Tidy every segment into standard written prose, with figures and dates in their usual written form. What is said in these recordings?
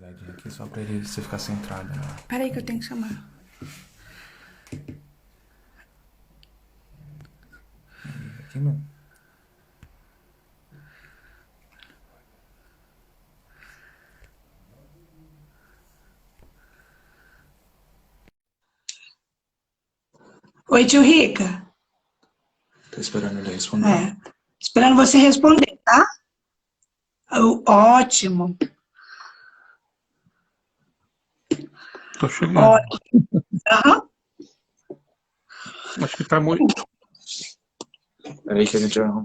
olhadinha aqui só pra ele você ficar centrado. Né? Peraí que eu tenho que chamar. Aqui mesmo. Oi, tio Rica. Tô esperando ele responder. Esperando você responder, tá? Ótimo. Tô chegando. Ótimo. Aham. Acho que tá muito. Peraí que a gente arruma.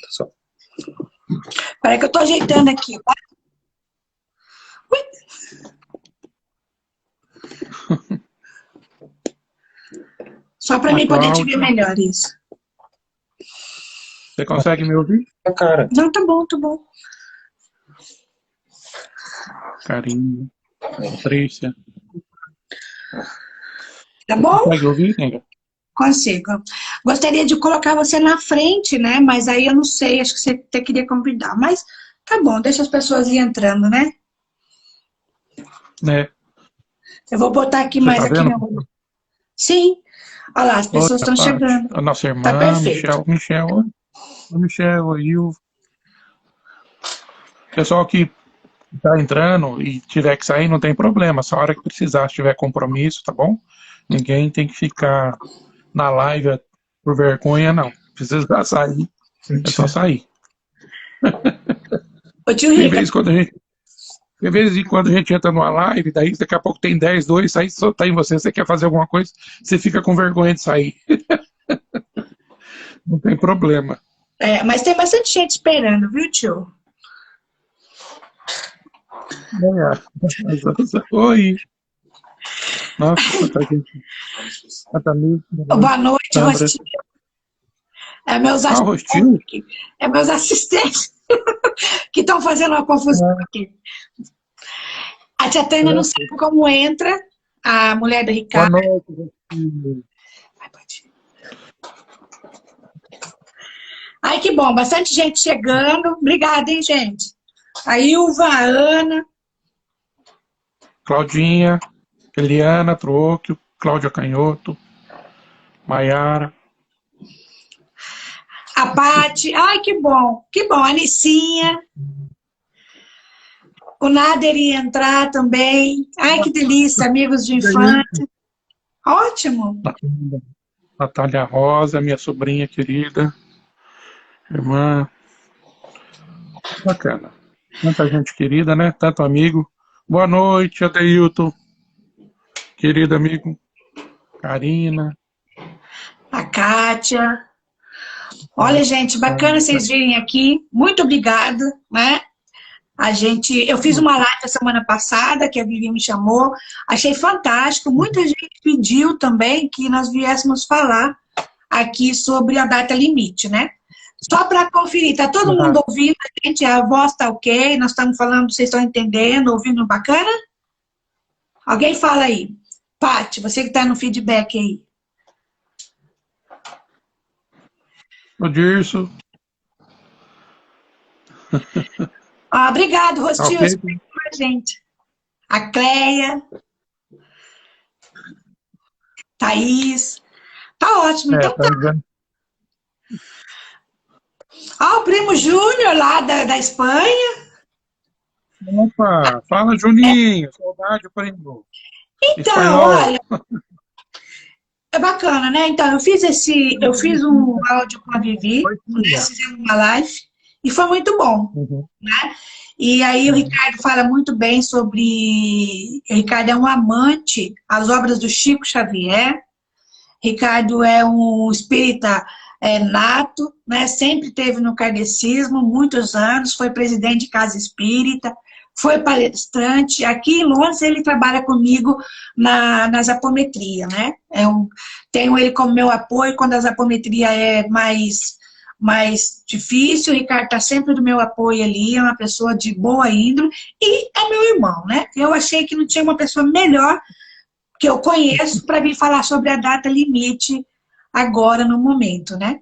Só. Peraí que eu tô ajeitando aqui, tá? Ui. Só pra mim poder te ver melhor isso. Você consegue me ouvir? Cara. Não, tá bom, tá bom. Carinho. Patrícia. Tá bom? Consegue ouvir, nega? Consigo. Gostaria de colocar você na frente, né? Mas aí eu não sei, acho que você até queria convidar. Mas tá bom, deixa as pessoas ir entrando, né? Né? Eu vou botar aqui Você mais tá aqui vendo? meu. Sim. Olha lá, as Oi, pessoas a estão Paty. chegando. A nossa Tá irmã, perfeito. Michel. O Michel, e o pessoal que tá entrando e tiver que sair, não tem problema. Só a hora que precisar, se tiver compromisso, tá bom? Ninguém tem que ficar na live por vergonha, não. Precisa sair, é só sair. Ô, tio Tem Rica, vezes quando a gente Às vezes, quando a gente entra numa live, daí daqui a pouco tem 10, 2, aí só tá em você, você quer fazer alguma coisa, você fica com vergonha de sair. Não tem problema. mas tem bastante gente esperando, viu, tio? Oi. Nossa, quanta gente. Quanta amiga. Boa noite, Sandra. Rostinho. É meus Ah, o assistentes Rostinho? aqui. É meus assistentes que estão fazendo uma confusão aqui. A tia Tânia não sabe como entra, a mulher do Boa Ricardo. noite, Rostinho. Ai, que bom, bastante gente chegando. Obrigada, hein, gente? A Ilva, a Ana. Claudinha, Eliana Trocchio, Cláudia Canhoto, Maiara. A Pati. Ai, que bom. Que bom. A Nicinha. O Nader ia entrar também. Ai, que delícia. Amigos de infância. Ótimo. Natália Rosa, minha sobrinha querida, irmã. Bacana. Tanta gente querida, né? Tanto amigo. Boa noite, Adeilton. Querido amigo. Karina. A Kátia. Olha, gente, bacana vocês virem aqui. Muito obrigada, né? Eu fiz uma live a semana passada, que a Vivi me chamou. Achei fantástico. Muita gente pediu também que nós viéssemos falar aqui sobre a data limite, né? Só para conferir, tá todo mundo ouvindo a gente? A voz tá ok? Nós estamos falando, vocês estão entendendo, ouvindo bacana? Alguém fala aí. Paty, você que está no feedback aí. O Dirso. Obrigado, Rostinho, Okay. com a gente. A Cleia. Thaís. Tá ótimo, então tá. O primo Júnior lá da Espanha. Opa, fala Juninho, saudade, primo. Então, Espanhol. olha, é bacana, né? Então, eu fiz um áudio com a Vivi, nós fizemos uma live, e foi muito bom, né? E aí o Ricardo fala muito bem sobre... O Ricardo é um amante às obras do Chico Xavier. Ricardo é um espírita nato, né? Sempre teve no kardecismo, muitos anos, foi presidente de casa espírita, foi palestrante. Aqui em Londres ele trabalha comigo na zapometria, né? Tenho ele como meu apoio quando a zapometria é mais difícil. O Ricardo está sempre do meu apoio ali, é uma pessoa de boa índole e é meu irmão, né? Eu achei que não tinha uma pessoa melhor que eu conheço para vir falar sobre a data limite agora no momento, né?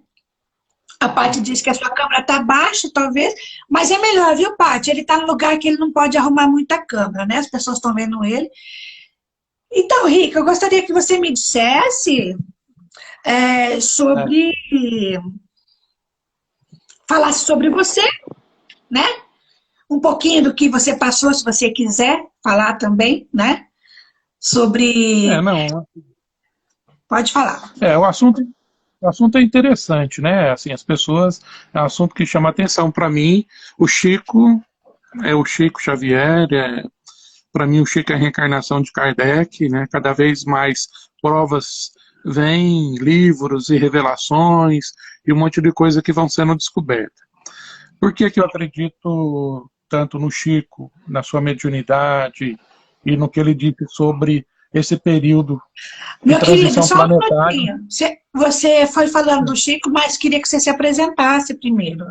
A Paty disse que a sua câmera está baixa, talvez, mas é melhor, viu, Paty? Ele está no lugar que ele não pode arrumar muita câmera, né? As pessoas estão vendo ele. Então, Rica, eu gostaria que você me dissesse sobre... Falasse sobre você, né? Um pouquinho do que você passou, se você quiser falar também, né? Sobre... Não. Pode falar. O assunto é interessante, né? Assim, as pessoas, é um assunto que chama atenção. Para mim, o Chico Xavier, para mim o Chico é a reencarnação de Kardec, né? Cada vez mais provas vêm, livros e revelações e um monte de coisa que vão sendo descobertas. Por que eu acredito tanto no Chico, na sua mediunidade e no que ele disse sobre esse período de Meu querido, transição só um planetária? minutinho. Você foi falando do Chico, mas queria que você se apresentasse primeiro.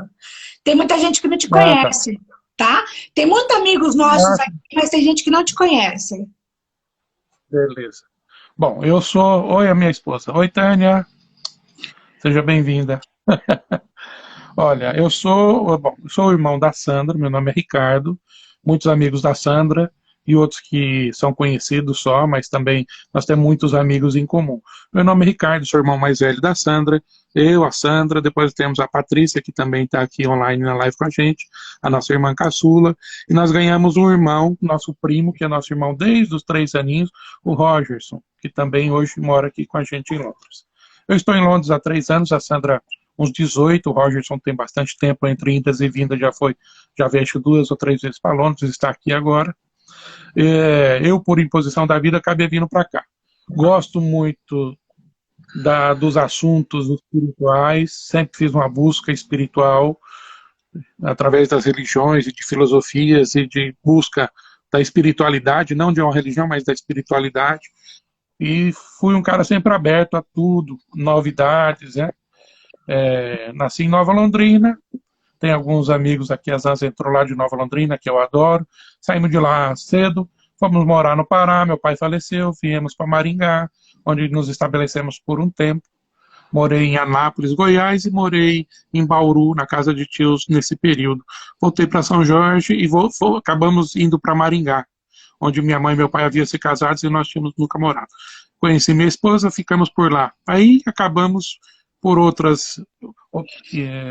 Tem muita gente que não te conhece, tá? Tem muitos amigos nossos aqui, mas tem gente que não te conhece. Beleza. Bom, eu sou... Oi, a minha esposa. Oi, Tânia. Seja bem-vinda. Olha, eu sou o irmão da Sandra, meu nome é Ricardo, muitos amigos da Sandra e outros que são conhecidos só, mas também nós temos muitos amigos em comum. Meu nome é Ricardo, sou o irmão mais velho da Sandra, eu, a Sandra, depois temos a Patrícia, que também está aqui online na live com a gente, a nossa irmã caçula, e nós ganhamos um irmão, nosso primo, que é nosso irmão desde os 3 aninhos, o Rogerson, que também hoje mora aqui com a gente em Londres. Eu estou em Londres há 3 anos, a Sandra uns 18, o Rogerson tem bastante tempo entre indas e vindas, já veio 2 ou 3 vezes para Londres, está aqui agora. Eu, por imposição da vida, acabei vindo para cá. Gosto muito dos assuntos espirituais, sempre fiz uma busca espiritual através das religiões e de filosofias e de busca da espiritualidade, não de uma religião, mas da espiritualidade. E fui um cara sempre aberto a tudo, novidades, né? Nasci em Nova Londrina, tem alguns amigos aqui, a Zanza entrou lá de Nova Londrina, que eu adoro, saímos de lá cedo, fomos morar no Pará, meu pai faleceu, viemos para Maringá, onde nos estabelecemos por um tempo, morei em Anápolis, Goiás, e morei em Bauru, na casa de tios, nesse período. Voltei para São Jorge e acabamos indo para Maringá, onde minha mãe e meu pai haviam se casado e nós tínhamos nunca morado. Conheci minha esposa, ficamos por lá. Aí acabamos por outras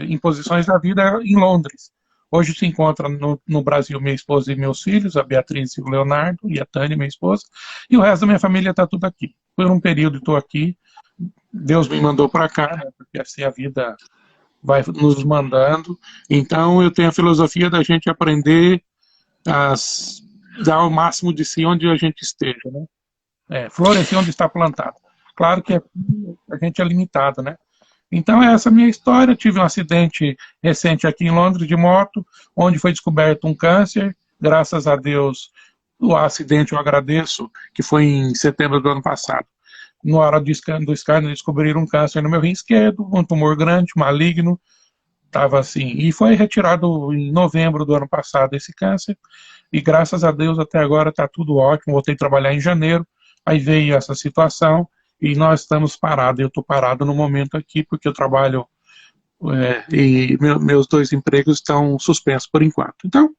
imposições da vida em Londres. Hoje se encontra no Brasil minha esposa e meus filhos, a Beatriz e o Leonardo, e a Tânia, minha esposa, e o resto da minha família está tudo aqui. Por um período estou aqui, Deus me mandou para cá, né, porque assim a vida vai nos mandando. Então eu tenho a filosofia da gente aprender a dar o máximo de si onde a gente esteja, né? Florescer onde está plantado. Claro que a gente é limitado, né? Então essa é a minha história. Tive um acidente recente aqui em Londres de moto, onde foi descoberto um câncer. Graças a Deus, o acidente eu agradeço, que foi em setembro do ano passado. Na hora do escândalo, descobriram um câncer no meu rim esquerdo, um tumor grande, maligno, estava assim. E foi retirado em novembro do ano passado esse câncer, e graças a Deus até agora está tudo ótimo. Voltei a trabalhar em janeiro, aí veio essa situação, e nós estamos parados. Eu estou parado no momento aqui, porque eu trabalho, e meus 2 empregos estão suspensos por enquanto. Então,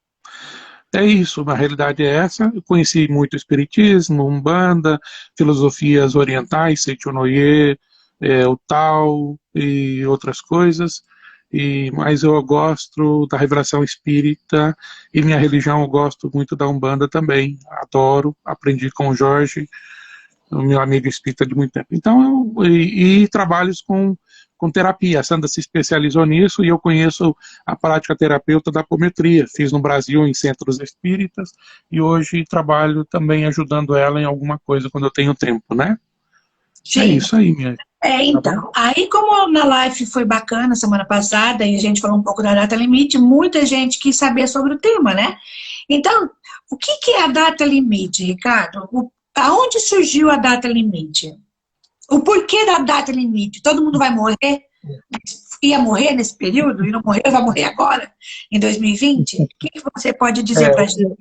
é isso, a realidade é essa. Eu conheci muito espiritismo, umbanda, filosofias orientais, Seichonoye, o Tao e outras coisas, mas eu gosto da revelação espírita, e minha religião eu gosto muito da umbanda também, adoro, aprendi com o Jorge, o meu amigo espírita de muito tempo. Então, e trabalhos com terapia. A Sandra se especializou nisso e eu conheço a prática terapeuta da apometria. Fiz no Brasil em centros espíritas e hoje trabalho também ajudando ela em alguma coisa quando eu tenho tempo, né? Sim. É isso aí, minha. Então, aí como na live foi bacana semana passada e a gente falou um pouco da data limite, muita gente quis saber sobre o tema, né? Então, o que é a data limite, Ricardo? Aonde surgiu a data limite? O porquê da data limite? Todo mundo vai morrer? Ia morrer nesse período e não morreu, vai morrer agora, em 2020? O que você pode dizer para a gente?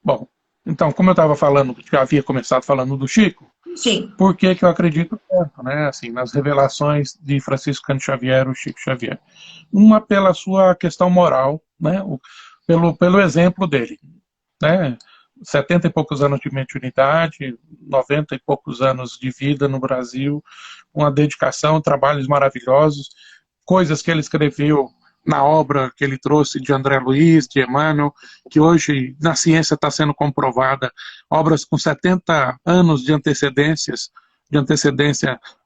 Bom, então, como eu estava falando, já havia começado falando do Chico, Sim. por que eu acredito tanto, né, assim, nas revelações de Francisco Cândido Xavier, o Chico Xavier. Uma pela sua questão moral, né, pelo exemplo dele, né, 70 e poucos anos de mediunidade, 90 e poucos anos de vida no Brasil, uma dedicação, trabalhos maravilhosos, coisas que ele escreveu na obra que ele trouxe de André Luiz, de Emmanuel, que hoje na ciência está sendo comprovada, obras com 70 anos de antecedência,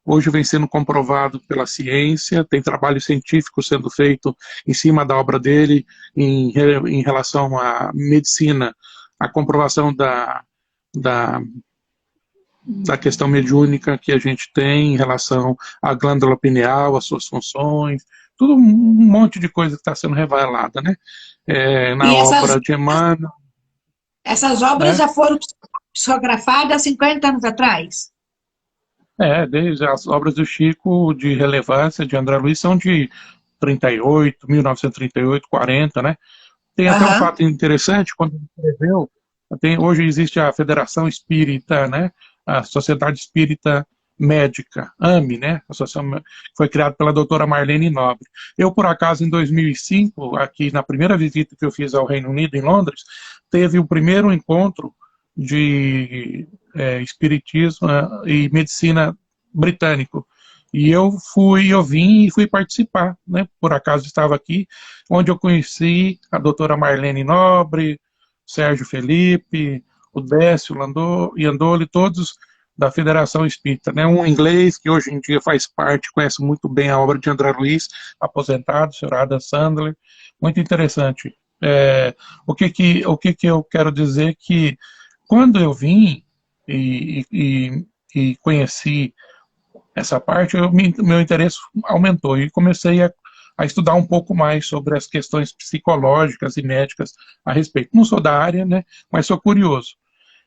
hoje vem sendo comprovado pela ciência, tem trabalho científico sendo feito em cima da obra dele, em relação à medicina, a comprovação da questão mediúnica que a gente tem em relação à glândula pineal, as suas funções, tudo um monte de coisa que está sendo revelada, né? Na obra de Emmanuel. Essas obras já foram psicografadas há 50 anos atrás? Desde as obras do Chico de relevância, de André Luiz, são de 1938, 40, né? Tem até um fato interessante, quando ele escreveu, hoje existe a Federação Espírita, né? A Sociedade Espírita Médica, AME, né? A associação que foi criada pela doutora Marlene Nobre. Eu, por acaso, em 2005, aqui na primeira visita que eu fiz ao Reino Unido, em Londres, teve o primeiro encontro de espiritismo e medicina britânico. E eu vim e fui participar, né? Por acaso estava aqui, onde eu conheci a doutora Marlene Nobre, Sérgio Felipe, o Décio Landoli, todos da Federação Espírita, né? Um inglês que hoje em dia faz parte, conhece muito bem a obra de André Luiz, aposentado, o senhor Adam Sandler, muito interessante. O que eu quero dizer que quando eu vim e conheci essa parte, meu interesse aumentou e comecei a estudar um pouco mais sobre as questões psicológicas e médicas a respeito. Não sou da área, né, mas sou curioso.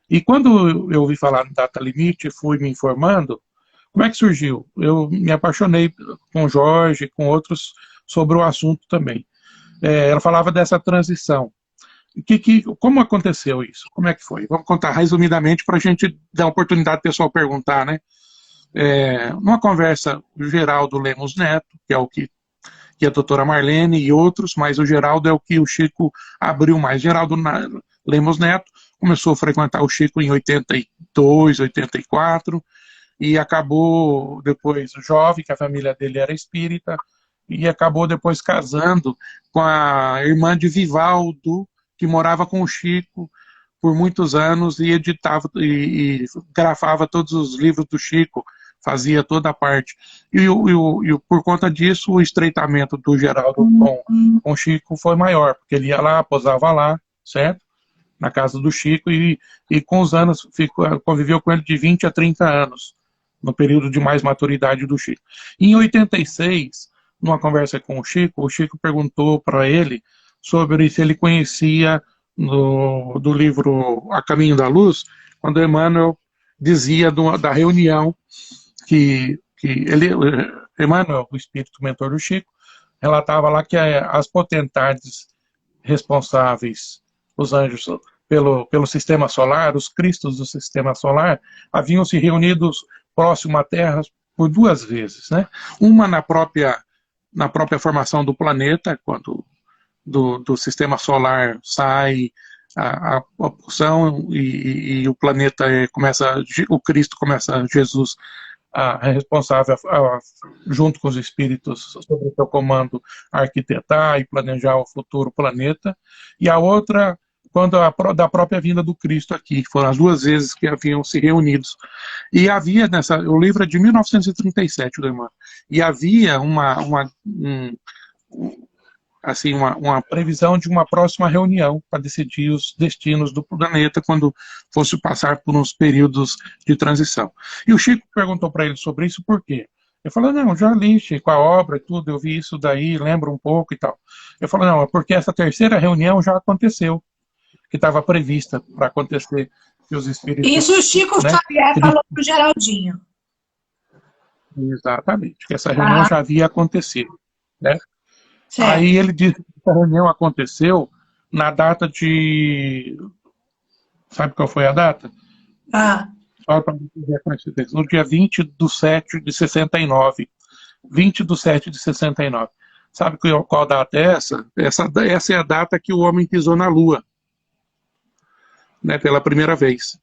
E quando eu ouvi falar no Data Limite, fui me informando, como é que surgiu? Eu me apaixonei com o Jorge, com outros, sobre o assunto também. Ela falava dessa transição. Como aconteceu isso? Como é que foi? Vamos contar resumidamente para a gente dar a oportunidade do pessoal perguntar, né? Numa conversa, o Geraldo Lemos Neto, que é o que a doutora Marlene e outros, mas o Geraldo é o que o Chico abriu mais. Geraldo Lemos Neto começou a frequentar o Chico em 82, 84, e acabou depois jovem, que a família dele era espírita, e acabou depois casando com a irmã de Vivaldo, que morava com o Chico por muitos anos e editava e grafava todos os livros do Chico, fazia toda a parte. E por conta disso, o estreitamento do Geraldo com o Chico foi maior, porque ele ia lá, posava lá, certo? Na casa do Chico, e com os anos conviveu com ele de 20 a 30 anos, no período de mais maturidade do Chico. Em 86, numa conversa com o Chico perguntou para ele sobre se ele conhecia do livro A Caminho da Luz, quando Emmanuel dizia da reunião que Emmanuel, o espírito mentor do Chico, relatava lá que as potentades responsáveis, os anjos pelo sistema solar, os cristos do sistema solar, haviam se reunidos próximo à Terra por 2 vezes, né? Uma na própria formação do planeta, quando do sistema solar sai a pulsão e o planeta o Cristo começa, Jesus, responsável junto com os espíritos sob seu comando, arquitetar e planejar o futuro planeta, e a outra quando da própria vinda do Cristo aqui, foram as 2 vezes que haviam se reunidos. E havia o livro é de 1937, do Emmanuel, e havia uma previsão de uma próxima reunião para decidir os destinos do planeta quando fosse passar por uns períodos de transição. E o Chico perguntou para ele sobre isso, por quê? Ele falou, não, já li, Chico, a obra e tudo, eu vi isso daí, lembro um pouco e tal. Ele falou, não, é porque essa terceira reunião já aconteceu, que estava prevista para acontecer, que os espíritos... Isso o Chico Xavier falou para o Geraldinho. Exatamente, que essa reunião já havia acontecido, né? Certo. Aí ele disse que essa reunião aconteceu na data de... Sabe qual foi a data? Só para ver coincidência. No dia 20/7/69. 20/7/69. Sabe qual data é essa? Essa é a data que o homem pisou na Lua, né, pela primeira vez.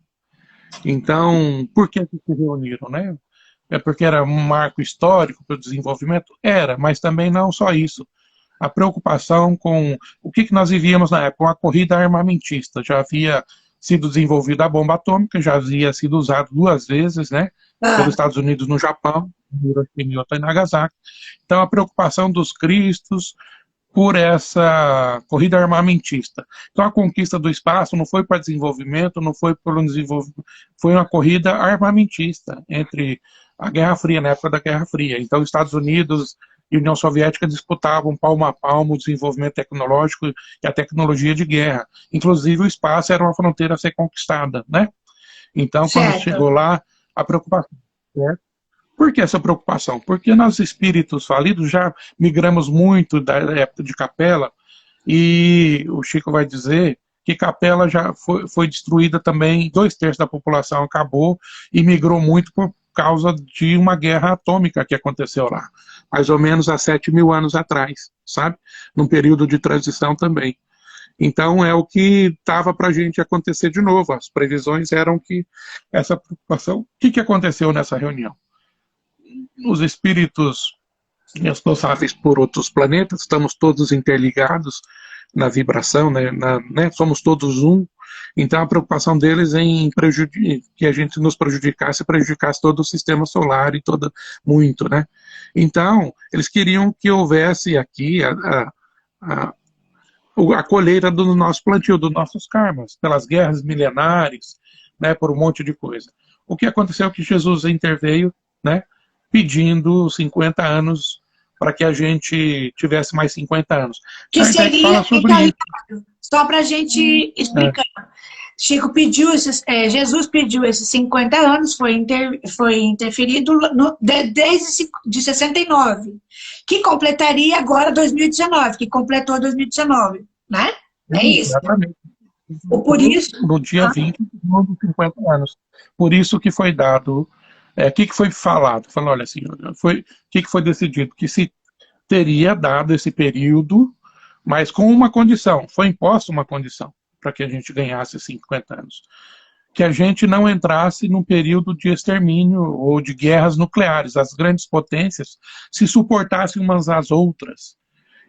Então, por que se reuniram, né? É porque era um marco histórico para o desenvolvimento? Era, mas também não só isso. A preocupação com o que nós vivíamos na época, uma corrida armamentista. Já havia sido desenvolvida a bomba atômica, já havia sido usado 2 vezes, né, pelos Estados Unidos no Japão, Hiroshima e Nagasaki. Então, a preocupação dos cristos por essa corrida armamentista. Então, a conquista do espaço não foi para desenvolvimento, não foi por um desenvolvimento, foi uma corrida armamentista entre a Guerra Fria, na época da Guerra Fria. Então, Estados Unidos e União Soviética disputavam palmo a palmo o desenvolvimento tecnológico e a tecnologia de guerra. Inclusive, o espaço era uma fronteira a ser conquistada, né? Então, quando chegou lá, a preocupação, certo? Por que essa preocupação? Porque nós, espíritos falidos, já migramos muito da época de Capela, e o Chico vai dizer que Capela já foi destruída também, 2/3 da população acabou e migrou muito por causa de uma guerra atômica que aconteceu lá, mais ou menos há 7.000 anos atrás, sabe? Num período de transição também. Então é o que estava para a gente acontecer de novo, as previsões eram que essa preocupação... O que aconteceu nessa reunião? Os espíritos responsáveis por outros planetas, estamos todos interligados na vibração, né, somos todos um, então a preocupação deles em que a gente nos prejudicasse todo o sistema solar e muito, né? Então, eles queriam que houvesse aqui a colheita do nosso plantio, dos nossos karmas, pelas guerras milenares, né, por um monte de coisa. O que aconteceu é que Jesus interveio, né, pedindo 50 anos para que a gente tivesse mais 50 anos. Que seria, Ricardo, só para a gente explicar. Chico pediu, Jesus pediu esses 50 anos, foi interferido desde de 69, que completaria agora 2019, que completou 2019, né? É isso? Exatamente. Por isso... No dia 20, de 50 anos. Por isso que foi dado... O que foi falado? Falando, olha assim, o que foi decidido? Que se teria dado esse período, mas com uma condição, foi imposta uma condição para que a gente ganhasse 50 anos. Que a gente não entrasse num período de extermínio ou de guerras nucleares. As grandes potências se suportassem umas às outras.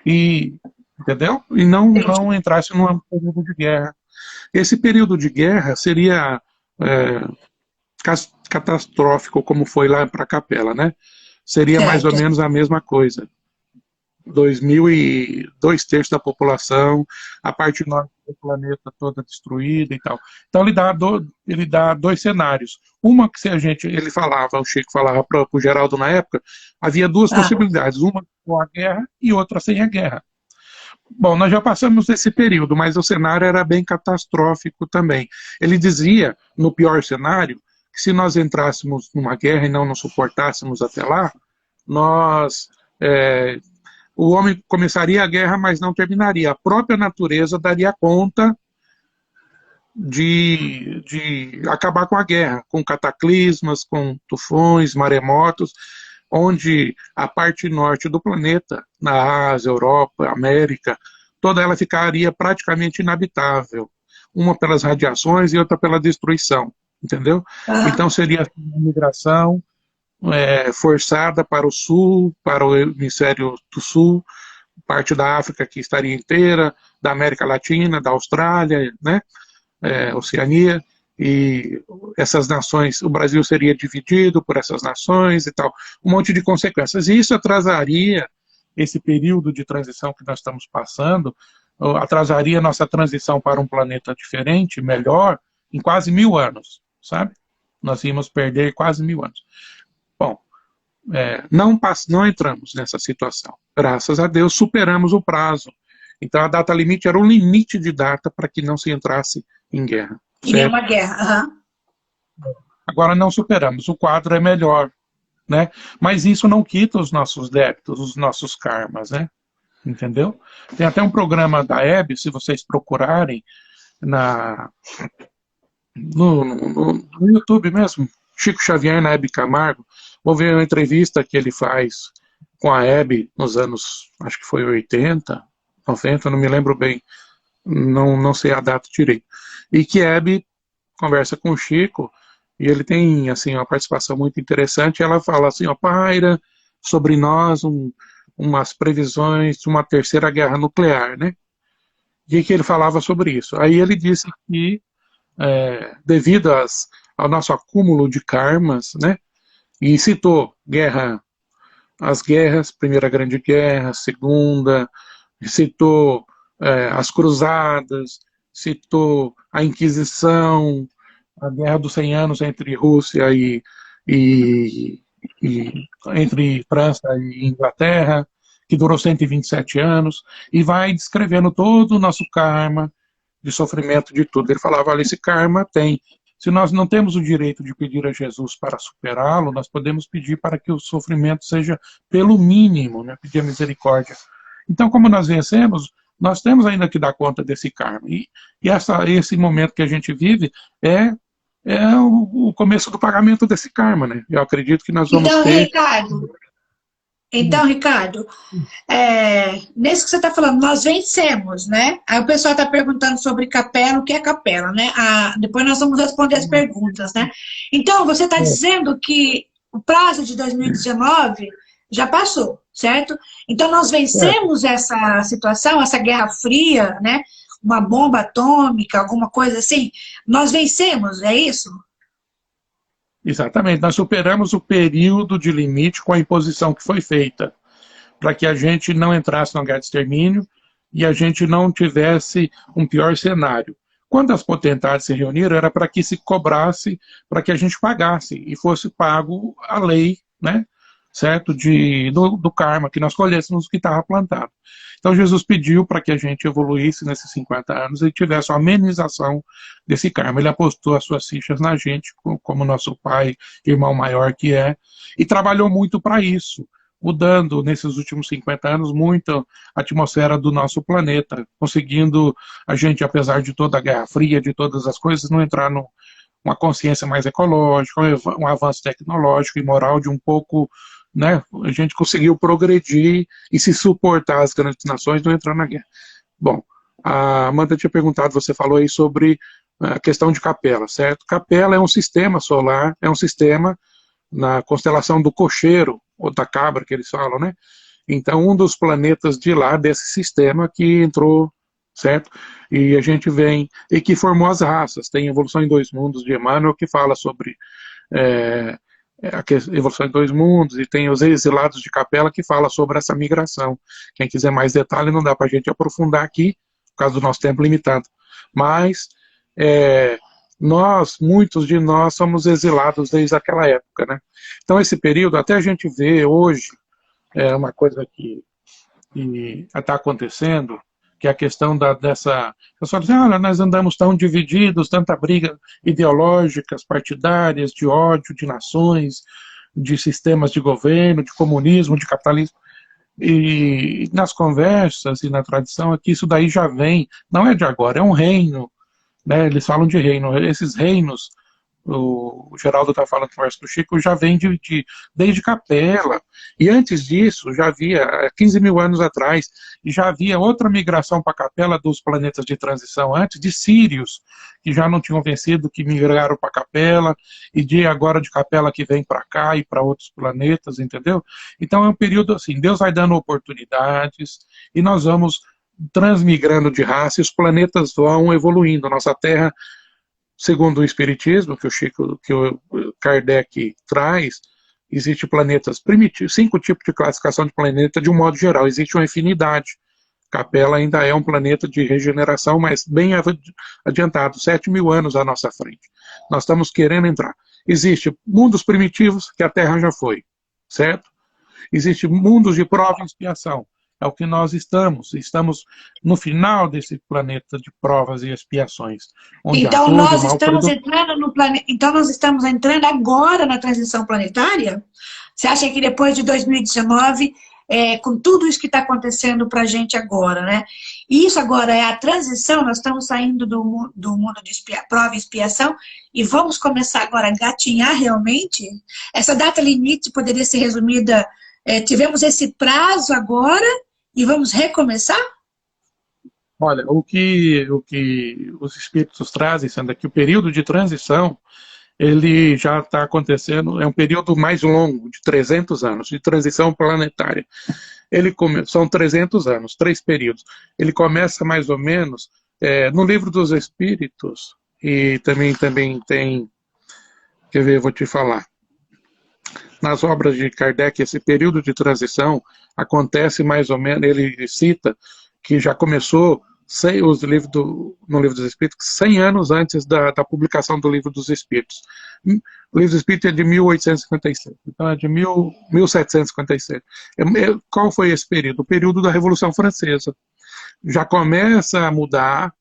Entendeu? E não entrasse num período de guerra. Esse período de guerra seria... catastrófico, como foi lá para a Capela, né? Seria mais ou menos a mesma coisa. 2/3 da população, a parte norte do planeta toda destruída e tal. Então ele dá 2 cenários. Uma que o Chico falava para o Geraldo na época, havia 2 possibilidades, uma com a guerra e outra sem a guerra. Bom, nós já passamos desse período, mas o cenário era bem catastrófico também. Ele dizia, no pior cenário, que se nós entrássemos numa guerra e não nos suportássemos até lá, o homem começaria a guerra, mas não terminaria. A própria natureza daria conta de acabar com a guerra, com cataclismas, com tufões, maremotos, onde a parte norte do planeta, na Ásia, Europa, América, toda ela ficaria praticamente inabitável. Uma pelas radiações e outra pela destruição. Entendeu? Então seria uma migração forçada para o sul, para o hemisfério do sul, parte da África que estaria inteira, da América Latina, da Austrália, né? Oceania, e essas nações, o Brasil seria dividido por essas nações e tal, um monte de consequências. E isso atrasaria esse período de transição que nós estamos passando, atrasaria nossa transição para um planeta diferente, melhor, em quase 1000 anos. Sabe? Nós íamos perder quase 1000 anos. Bom, não entramos nessa situação. Graças a Deus, superamos o prazo. Então, a data limite era um limite de data para que não se entrasse em guerra. Em uma guerra. Agora não superamos. O quadro é melhor, né? Mas isso não quita os nossos débitos, os nossos karmas, né? Entendeu? Tem até um programa da Hebe, se vocês procurarem no YouTube mesmo, Chico Xavier na Hebe Camargo, vou ver uma entrevista que ele faz com a Hebe nos anos, acho que foi 80, 90, não me lembro bem, não sei a data direito. E que a Hebe conversa com o Chico, e ele tem assim, uma participação muito interessante, ela fala assim, ó, paira sobre nós umas previsões de uma terceira guerra nuclear, né? E que ele falava sobre isso. Aí ele disse que, devido ao nosso acúmulo de karmas, né? E citou as guerras, Primeira Grande Guerra, Segunda, citou as Cruzadas, citou a Inquisição, a Guerra dos 100 Anos entre Rússia e entre França e Inglaterra, que durou 127 anos, e vai descrevendo todo o nosso karma de sofrimento de tudo. Ele falava, olha, esse karma tem. Se nós não temos o direito de pedir a Jesus para superá-lo, nós podemos pedir para que o sofrimento seja pelo mínimo, né? Pedir a misericórdia. Então, como nós vencemos, nós temos ainda que dar conta desse karma. E esse momento que a gente vive é o começo do pagamento desse karma, né? Eu acredito que nós vamos ter... Ricardo, nesse que você está falando, nós vencemos, né? Aí o pessoal está perguntando sobre capela, o que é capela, né? Depois nós vamos responder as perguntas, né? Então, você está dizendo que o prazo de 2019 já passou, certo? Então, nós vencemos essa situação, essa Guerra Fria, né? Uma bomba atômica, alguma coisa assim. Nós vencemos, é isso? Exatamente, nós superamos o período de limite com a imposição que foi feita, para que a gente não entrasse numa guerra de extermínio e a gente não tivesse um pior cenário. Quando as potestades se reuniram, era para que se cobrasse, para que a gente pagasse, e fosse pago a lei, né, certo, do karma, que nós colhêssemos o que estava plantado. Então Jesus pediu para que a gente evoluísse nesses 50 anos e tivesse uma amenização desse karma. Ele apostou as suas fichas na gente, como nosso pai, irmão maior que é, e trabalhou muito para isso, mudando nesses últimos 50 anos muito a atmosfera do nosso planeta, conseguindo a gente, apesar de toda a Guerra Fria, de todas as coisas, não entrar numa consciência mais ecológica, um avanço tecnológico e moral de um pouco... Né? A gente conseguiu progredir e se suportar as grandes nações não entrar na guerra. Bom, a Amanda tinha perguntado, você falou aí sobre a questão de capela, certo? Capela é um sistema solar, é um sistema na constelação do cocheiro, ou da cabra que eles falam, né? Então, um dos planetas de lá, desse sistema que entrou, certo? E a gente vem, e que formou as raças. Tem Evolução em Dois Mundos de Emmanuel, que fala sobre... a Evolução em Dois Mundos, e tem os Exilados de Capela, que fala sobre essa migração. Quem quiser mais detalhe, não dá para a gente aprofundar aqui, por causa do nosso tempo limitado. Mas, muitos de nós somos exilados desde aquela época, né? Então, esse período, até a gente vê hoje, uma coisa que está acontecendo, que é a questão dessa... Pessoal diz, nós andamos tão divididos, tanta briga ideológicas, partidárias, de ódio, de nações, de sistemas de governo, de comunismo, de capitalismo. E nas conversas e na tradição aqui, isso daí já vem, não é de agora, é um reino, né? Eles falam de reino, esses reinos, o Geraldo está falando com o Chico, já vem desde Capela, e antes disso, já havia, 15 mil anos atrás, já havia outra migração para Capela dos planetas de transição antes, de sírios, que já não tinham vencido, que migraram para Capela, e agora de Capela que vem para cá e para outros planetas, entendeu? Então é um período assim, Deus vai dando oportunidades, e nós vamos transmigrando de raça, e os planetas vão evoluindo, nossa Terra, segundo o Espiritismo, que o Kardec traz, existe planetas primitivos, 5 tipos de classificação de planeta de um modo geral, existe uma infinidade. Capela ainda é um planeta de regeneração, mas bem adiantado, 7 mil anos à nossa frente. Nós estamos querendo entrar. Existem mundos primitivos, que a Terra já foi, certo? Existem mundos de prova e expiação. É o que nós estamos no final desse planeta de provas e expiações. Então nós estamos entrando no planeta. Então nós estamos entrando agora na transição planetária? Você acha que depois de 2019 com tudo isso que está acontecendo para a gente agora, né? E isso agora é a transição, nós estamos saindo do mundo de prova e expiação e vamos começar agora a gatinhar realmente. Essa data limite poderia ser resumida, tivemos esse prazo agora e vamos recomeçar? Olha, o que os espíritos trazem, Sandra, é que o período de transição, ele já está acontecendo, é um período mais longo, de 300 anos, de transição planetária. São 300 anos, 3 períodos. Ele começa mais ou menos no Livro dos Espíritos, e também tem, quer ver, vou te falar. Nas obras de Kardec, esse período de transição acontece mais ou menos, ele cita que já começou no Livro dos Espíritos 100 anos antes da publicação do Livro dos Espíritos. O Livro dos Espíritos é de 1857, então é de 1757. Qual foi esse período? O período da Revolução Francesa. Já começa a mudar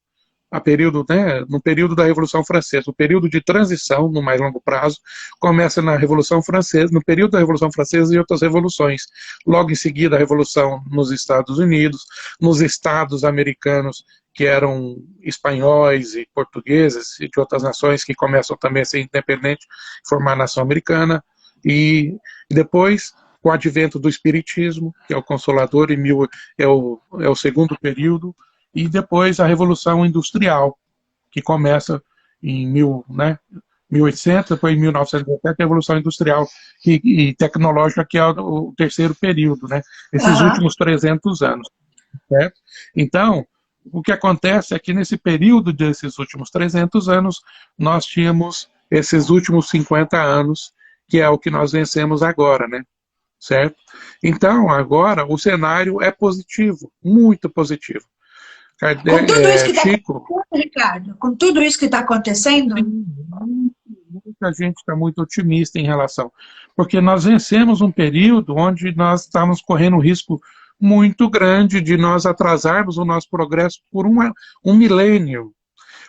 no período da Revolução Francesa. O período de transição, no mais longo prazo, começa na Revolução Francesa, no período da Revolução Francesa e outras revoluções. Logo em seguida, a Revolução nos Estados Unidos, nos Estados americanos, que eram espanhóis e portugueses, e de outras nações que começam também a ser independentes, formar a nação americana, e depois, com o advento do Espiritismo, que é o Consolador, é o segundo período, e depois a Revolução Industrial, que começa em 1800, depois em 1917, a Revolução Industrial e Tecnológica, que é o terceiro período, né? Esses últimos 300 anos. Certo? Então, o que acontece é que nesse período desses últimos 300 anos, nós tínhamos esses últimos 50 anos, que é o que nós vencemos agora, né? Certo? Então, agora, o cenário é positivo, muito positivo. Com tudo isso que está acontecendo, Ricardo, com tudo isso que está acontecendo, muita gente está muito otimista em relação, porque nós vencemos um período onde nós estamos correndo um risco muito grande de nós atrasarmos o nosso progresso por um milênio,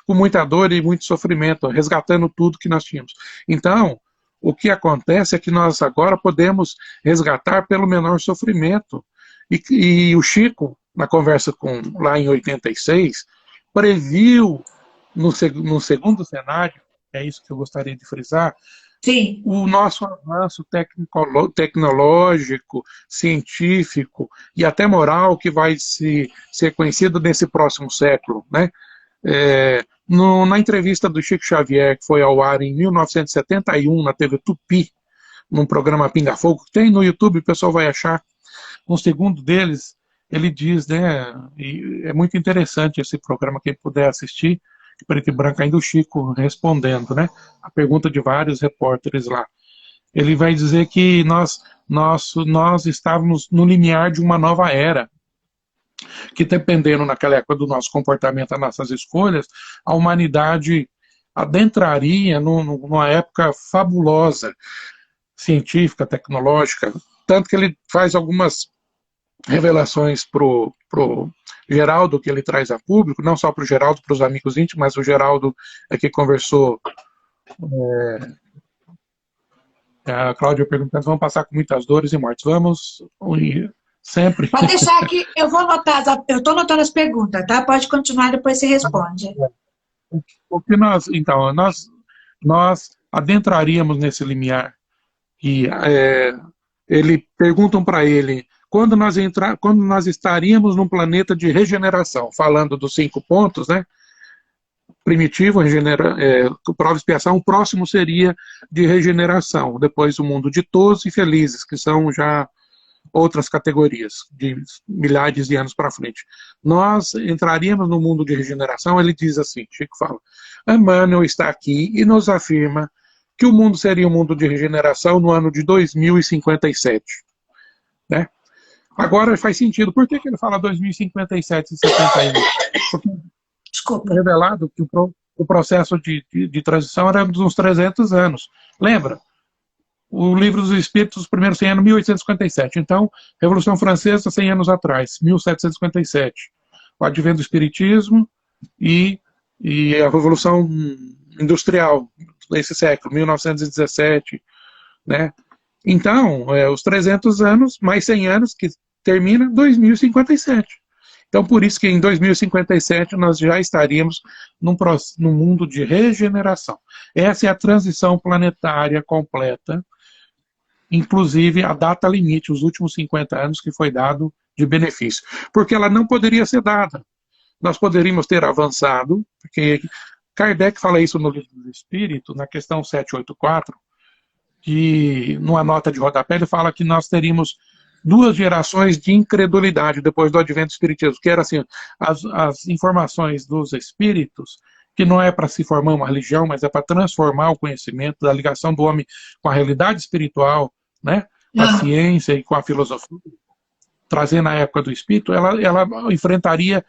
com muita dor e muito sofrimento, resgatando tudo que nós tínhamos. Então, o que acontece é que nós agora podemos resgatar pelo menor sofrimento. E o Chico, na conversa lá em 86, previu no segundo cenário, é isso que eu gostaria de frisar, sim, o nosso avanço tecnológico, científico e até moral que vai ser conhecido nesse próximo século, né? Na entrevista do Chico Xavier, que foi ao ar em 1971 na TV Tupi, num programa Pinga Fogo, que tem no YouTube, o pessoal vai achar. Um segundo deles, ele diz, né, e é muito interessante esse programa, quem puder assistir, preto e branco, ainda o Chico respondendo, né, a pergunta de vários repórteres lá. Ele vai dizer que nós estávamos no limiar de uma nova era, que dependendo naquela época do nosso comportamento, das nossas escolhas, a humanidade adentraria numa época fabulosa, científica, tecnológica, tanto que ele faz algumas revelações pro Geraldo, que ele traz a público, não só para o Geraldo, para os amigos íntimos, mas o Geraldo que conversou, a Cláudia perguntando, vamos passar com muitas dores e mortes, vamos sempre... Pode deixar aqui, eu estou anotando as perguntas, tá? Pode continuar, depois você responde. O que nós adentraríamos nesse limiar, e perguntam para ele quando nós estaríamos num planeta de regeneração, falando dos 5 pontos, né? Primitivo, prova e expiação, o próximo seria de regeneração, depois o mundo ditoso e felizes, que são já outras categorias, de milhares de anos para frente. Nós entraríamos no mundo de regeneração, ele diz assim, Chico fala, Emmanuel está aqui e nos afirma que o mundo seria um mundo de regeneração no ano de 2057. Né? Agora faz sentido. Por que ele fala 2057 e 71? Porque é revelado que o processo de transição era de uns 300 anos. Lembra? O Livro dos Espíritos, os primeiros 100 anos, 1857. Então, Revolução Francesa, 100 anos atrás, 1757. O advento do Espiritismo e a Revolução Industrial, nesse século, 1917, né? Então, os 300 anos, mais 100 anos, que termina 2057. Então, por isso que em 2057 nós já estaríamos num mundo de regeneração. Essa é a transição planetária completa, inclusive a data limite, os últimos 50 anos que foi dado de benefício. Porque ela não poderia ser dada. Nós poderíamos ter avançado, porque Kardec fala isso no Livro do Espírito, na questão 784, que numa nota de rodapé ele fala que nós teríamos 2 gerações de incredulidade depois do advento do espiritismo, que era assim, as informações dos espíritos, que não é para se formar uma religião, mas é para transformar o conhecimento da ligação do homem com a realidade espiritual, né, com a ciência e com a filosofia, trazendo a época do espírito, ela enfrentaria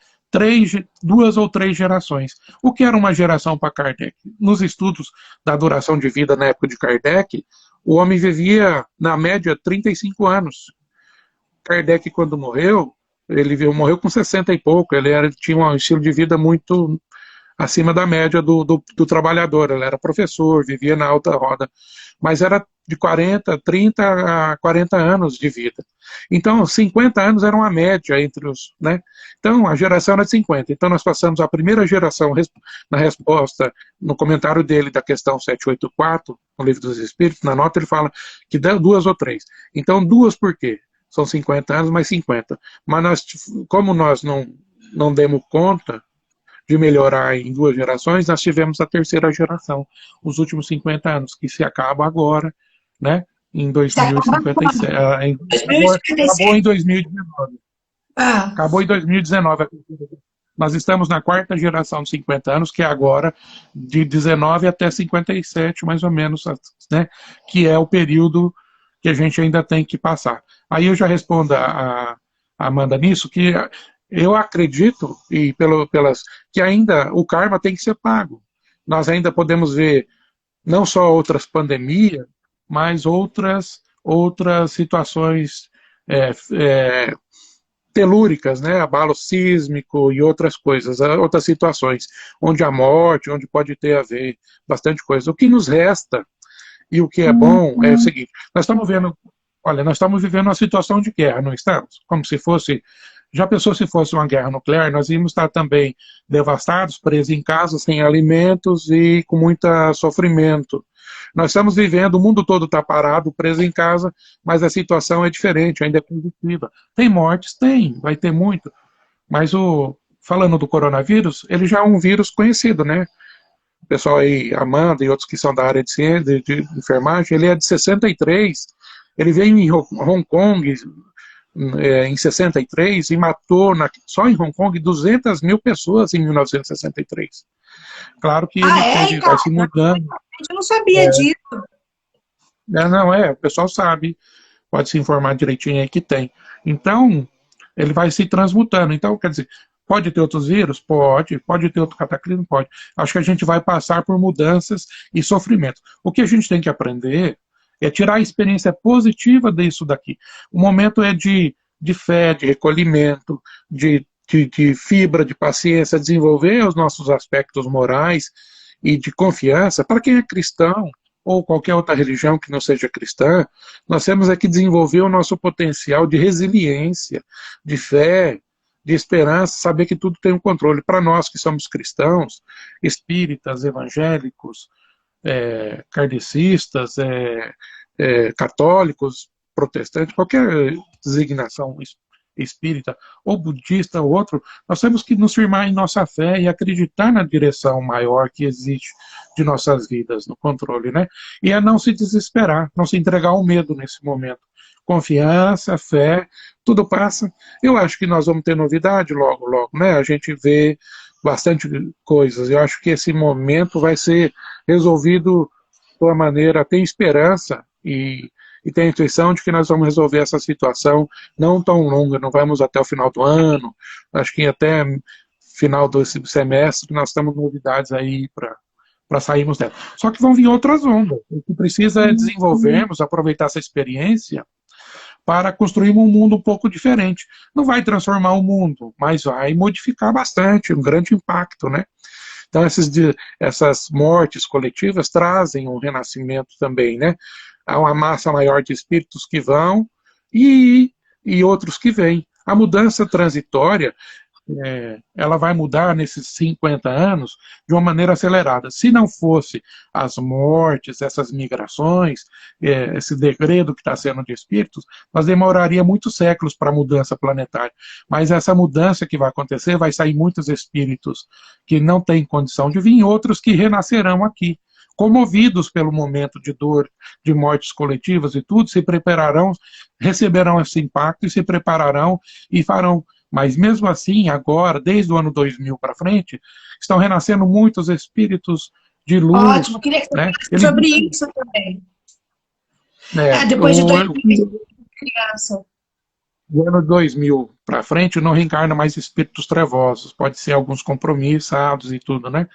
2 ou 3 gerações. O que era uma geração para Kardec? Nos estudos da duração de vida na época de Kardec, o homem vivia, na média, 35 anos. Kardec, quando morreu, ele morreu com 60 e pouco, ele tinha um estilo de vida muito acima da média do trabalhador, ele era professor, vivia na alta roda, mas era de 30 a 40 anos de vida. Então, 50 anos era uma média entre os, né? Então, a geração era de 50. Então, nós passamos a primeira geração, na resposta, no comentário dele da questão 784, no Livro dos Espíritos, na nota ele fala que deu 2 ou 3. Então, 2 por quê? São 50 anos mais 50. Mas como nós não demos conta de melhorar em 2 gerações, nós tivemos a terceira geração, os últimos 50 anos, que se acaba agora, né? Em 2057. Acabou em 2019. Acabou em 2019. Nós estamos na 4ª geração de 50 anos, que é agora de 19 até 57, mais ou menos, né? Que é o período que a gente ainda tem que passar. Aí eu já respondo a Amanda nisso, que eu acredito que ainda o karma tem que ser pago. Nós ainda podemos ver não só outras pandemias, mas outras situações telúricas, né? Abalo sísmico e outras coisas, outras situações, onde a morte, onde pode ter a ver bastante coisa. O que nos resta, e o que é bom, é o seguinte, nós estamos vivendo uma situação de guerra, não estamos? Como se fosse, já pensou se fosse uma guerra nuclear, nós íamos estar também devastados, presos em casa, sem alimentos e com muito sofrimento. Nós estamos vivendo, o mundo todo está parado, preso em casa, mas a situação é diferente, ainda é positiva. Tem mortes? Tem, vai ter muito. Mas falando do coronavírus, ele já é um vírus conhecido, né? O pessoal aí, Amanda e outros que são da área de ciência, de enfermagem, ele é de 63, ele veio em Hong Kong em 63 e matou, só em Hong Kong, 200 mil pessoas em 1963. Claro que ele vai se mudando. Eu não sabia disso. O pessoal sabe, pode se informar direitinho aí que tem. Então, ele vai se transmutando. Então, quer dizer, pode ter outros vírus? Pode ter outro cataclismo? Pode. Acho que a gente vai passar por mudanças e sofrimentos. O que a gente tem que aprender é tirar a experiência positiva disso daqui. O momento é de fé, de recolhimento, de fibra, de paciência, desenvolver os nossos aspectos morais e de confiança. Para quem é cristão, ou qualquer outra religião que não seja cristã, nós temos que desenvolver o nosso potencial de resiliência, de fé, de esperança, saber que tudo tem um controle. Para nós que somos cristãos, espíritas, evangélicos, kardecistas, católicos, protestantes, qualquer designação espírita, ou budista, ou outro, nós temos que nos firmar em nossa fé e acreditar na direção maior que existe de nossas vidas, no controle, né? E a não se desesperar, não se entregar ao medo nesse momento. Confiança, fé, tudo passa. Eu acho que nós vamos ter novidade logo, logo, né? A gente vê bastante coisas. Eu acho que esse momento vai ser resolvido de uma maneira, tem esperança e tem a intuição de que nós vamos resolver essa situação não tão longa, não vamos até o final do ano, acho que até final desse semestre nós temos novidades aí para sairmos dela. Só que vão vir outras ondas. O que precisa é desenvolvermos, aproveitar essa experiência para construir um mundo um pouco diferente. Não vai transformar o mundo, mas vai modificar bastante, um grande impacto, né? Então essas mortes coletivas trazem um renascimento também, né? há uma massa maior de espíritos que vão e outros que vêm. A mudança transitória, ela vai mudar nesses 50 anos de uma maneira acelerada. Se não fosse as mortes, essas migrações, esse degredo que está sendo de espíritos, nós demoraria muitos séculos para a mudança planetária. Mas essa mudança que vai acontecer, vai sair muitos espíritos que não têm condição de vir, outros que renascerão aqui, comovidos pelo momento de dor, de mortes coletivas e tudo, se prepararão, receberão esse impacto e se prepararão e farão. Mas mesmo assim, agora, desde o ano 2000 para frente, estão renascendo muitos espíritos de luz. Ótimo, queria que você falasse sobre isso também. Depois de 2000, criança. Do ano 2000 para frente, não reencarna mais espíritos trevosos. Pode ser alguns compromissados e tudo, né?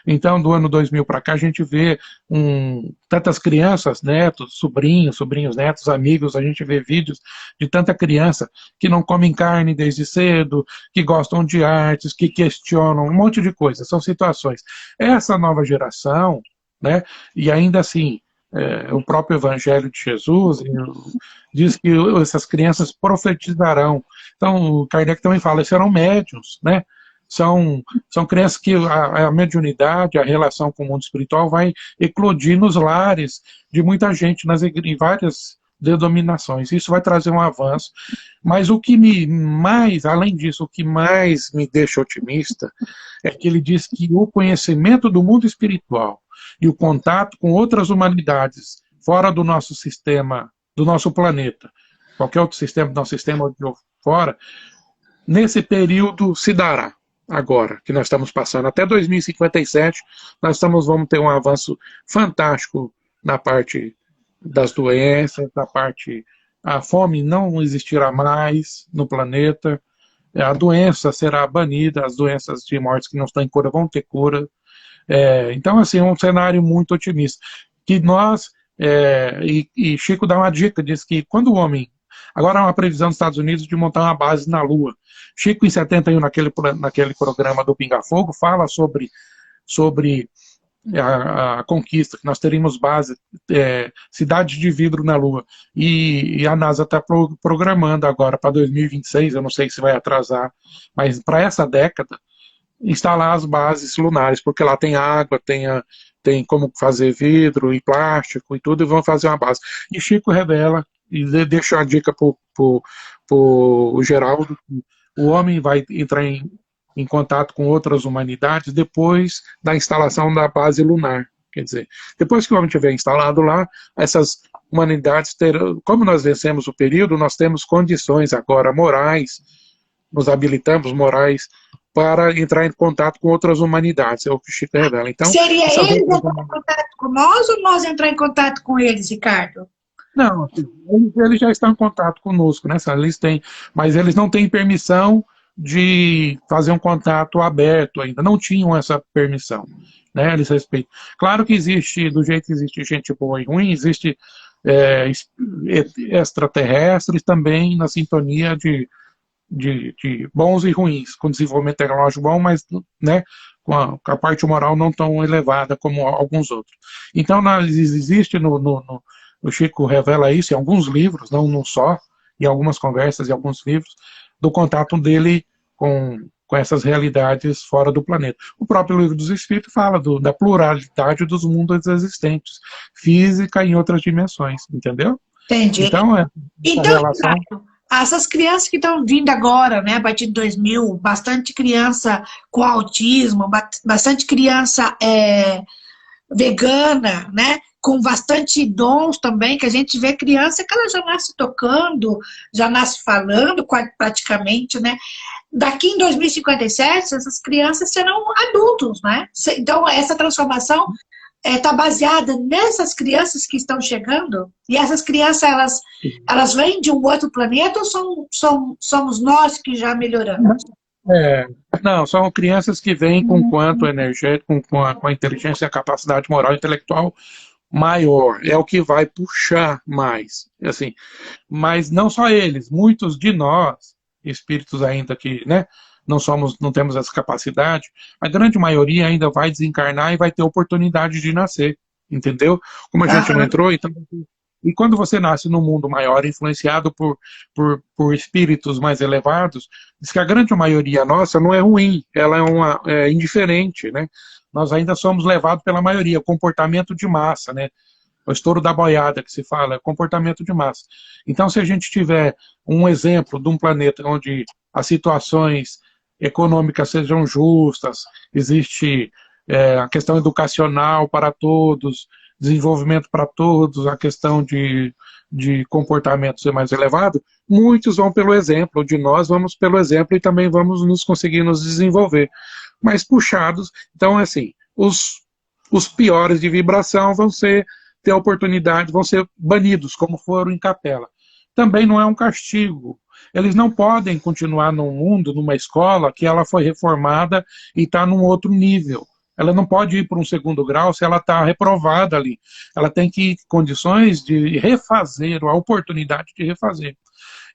Então, do ano 2000 para cá, a gente vê tantas crianças, netos, sobrinhos, netos, amigos, a gente vê vídeos de tanta criança que não comem carne desde cedo, que gostam de artes, que questionam um monte de coisas. São situações. Essa nova geração, né? E ainda assim, o próprio Evangelho de Jesus diz que essas crianças profetizarão. Então, o Kardec também fala, serão médiuns, né? São crianças que a mediunidade, a relação com o mundo espiritual vai eclodir nos lares de muita gente, em várias denominações. Isso vai trazer um avanço. Mas o que além disso, o que mais me deixa otimista é que ele diz que o conhecimento do mundo espiritual e o contato com outras humanidades fora do nosso sistema, do nosso planeta, qualquer outro sistema do nosso sistema ou fora, nesse período se dará. Agora, que nós estamos passando até 2057, vamos ter um avanço fantástico na parte das doenças, a fome não existirá mais no planeta, a doença será banida, as doenças de mortes que não estão em cura vão ter cura. Então, assim, é um cenário muito otimista. Que nós, e Chico dá uma dica, diz que quando o homem, agora há uma previsão dos Estados Unidos de montar uma base na Lua. Chico, em 71, naquele programa do Pinga Fogo, fala sobre a conquista, que nós teríamos base, cidade de vidro na Lua. E a NASA está programando agora para 2026, eu não sei se vai atrasar, mas para essa década, instalar as bases lunares, porque lá tem água, tem como fazer vidro e plástico e tudo, e vão fazer uma base. E Chico revela, e deixa a dica pro Geraldo, o homem vai entrar em contato com outras humanidades depois da instalação da base lunar. Quer dizer, depois que o homem tiver instalado lá, essas humanidades terão, como nós vencemos o período, nós temos condições agora morais, nos habilitamos morais para entrar em contato com outras humanidades, é o que o Chico revela. Então, seria eles entrar em contato com nós ou nós entrar em contato com eles, Ricardo? Não, eles já estão em contato conosco, né? Mas eles não têm permissão de fazer um contato aberto ainda, não tinham essa permissão, né? Eles respeitam. Claro que existe, do jeito que existe gente boa e ruim, existe extraterrestres também na sintonia de bons e ruins, com desenvolvimento tecnológico bom, mas, né, com a parte moral não tão elevada como alguns outros. Então, existe o Chico revela isso em alguns livros, não só, em algumas conversas e alguns livros, do contato dele com essas realidades fora do planeta. O próprio Livro dos Espíritos fala da pluralidade dos mundos existentes, física e em outras dimensões, entendeu? Entendi. Então, relação... Essas crianças que estão vindo agora, né, a partir de 2000, bastante criança com autismo, bastante criança vegana, né, com bastante dons também, que a gente vê criança que ela já nasce tocando, já nasce falando praticamente, né. Daqui em 2057, essas crianças serão adultos, né. Então, essa transformação está baseada nessas crianças que estão chegando? E essas crianças, elas vêm de um outro planeta ou somos nós que já melhoramos? Não, são crianças que vêm com quanto energético, com a inteligência e a capacidade moral e intelectual maior. É o que vai puxar mais. Assim, mas não só eles, muitos de nós, espíritos ainda que, né, não temos essa capacidade, a grande maioria ainda vai desencarnar e vai ter oportunidade de nascer, entendeu? Como a gente não entrou, então E quando você nasce num mundo maior, influenciado por espíritos mais elevados, diz que a grande maioria nossa não é ruim, ela é indiferente, né? Nós ainda somos levados pela maioria, o comportamento de massa, né? O estouro da boiada que se fala, é comportamento de massa. Então, se a gente tiver um exemplo de um planeta onde as situações econômicas sejam justas, existe a questão educacional para todos, desenvolvimento para todos, a questão de comportamento ser mais elevado, muitos vão pelo exemplo, de nós vamos pelo exemplo e também vamos conseguir nos desenvolver. Mas puxados, então assim, os piores de vibração vão ter oportunidade, vão ser banidos, como foram em Capela. Também não é um castigo. Eles não podem continuar num mundo, numa escola, que ela foi reformada e está num outro nível. Ela não pode ir para um segundo grau se ela está reprovada ali. Ela tem que ir em condições de refazer, a oportunidade de refazer.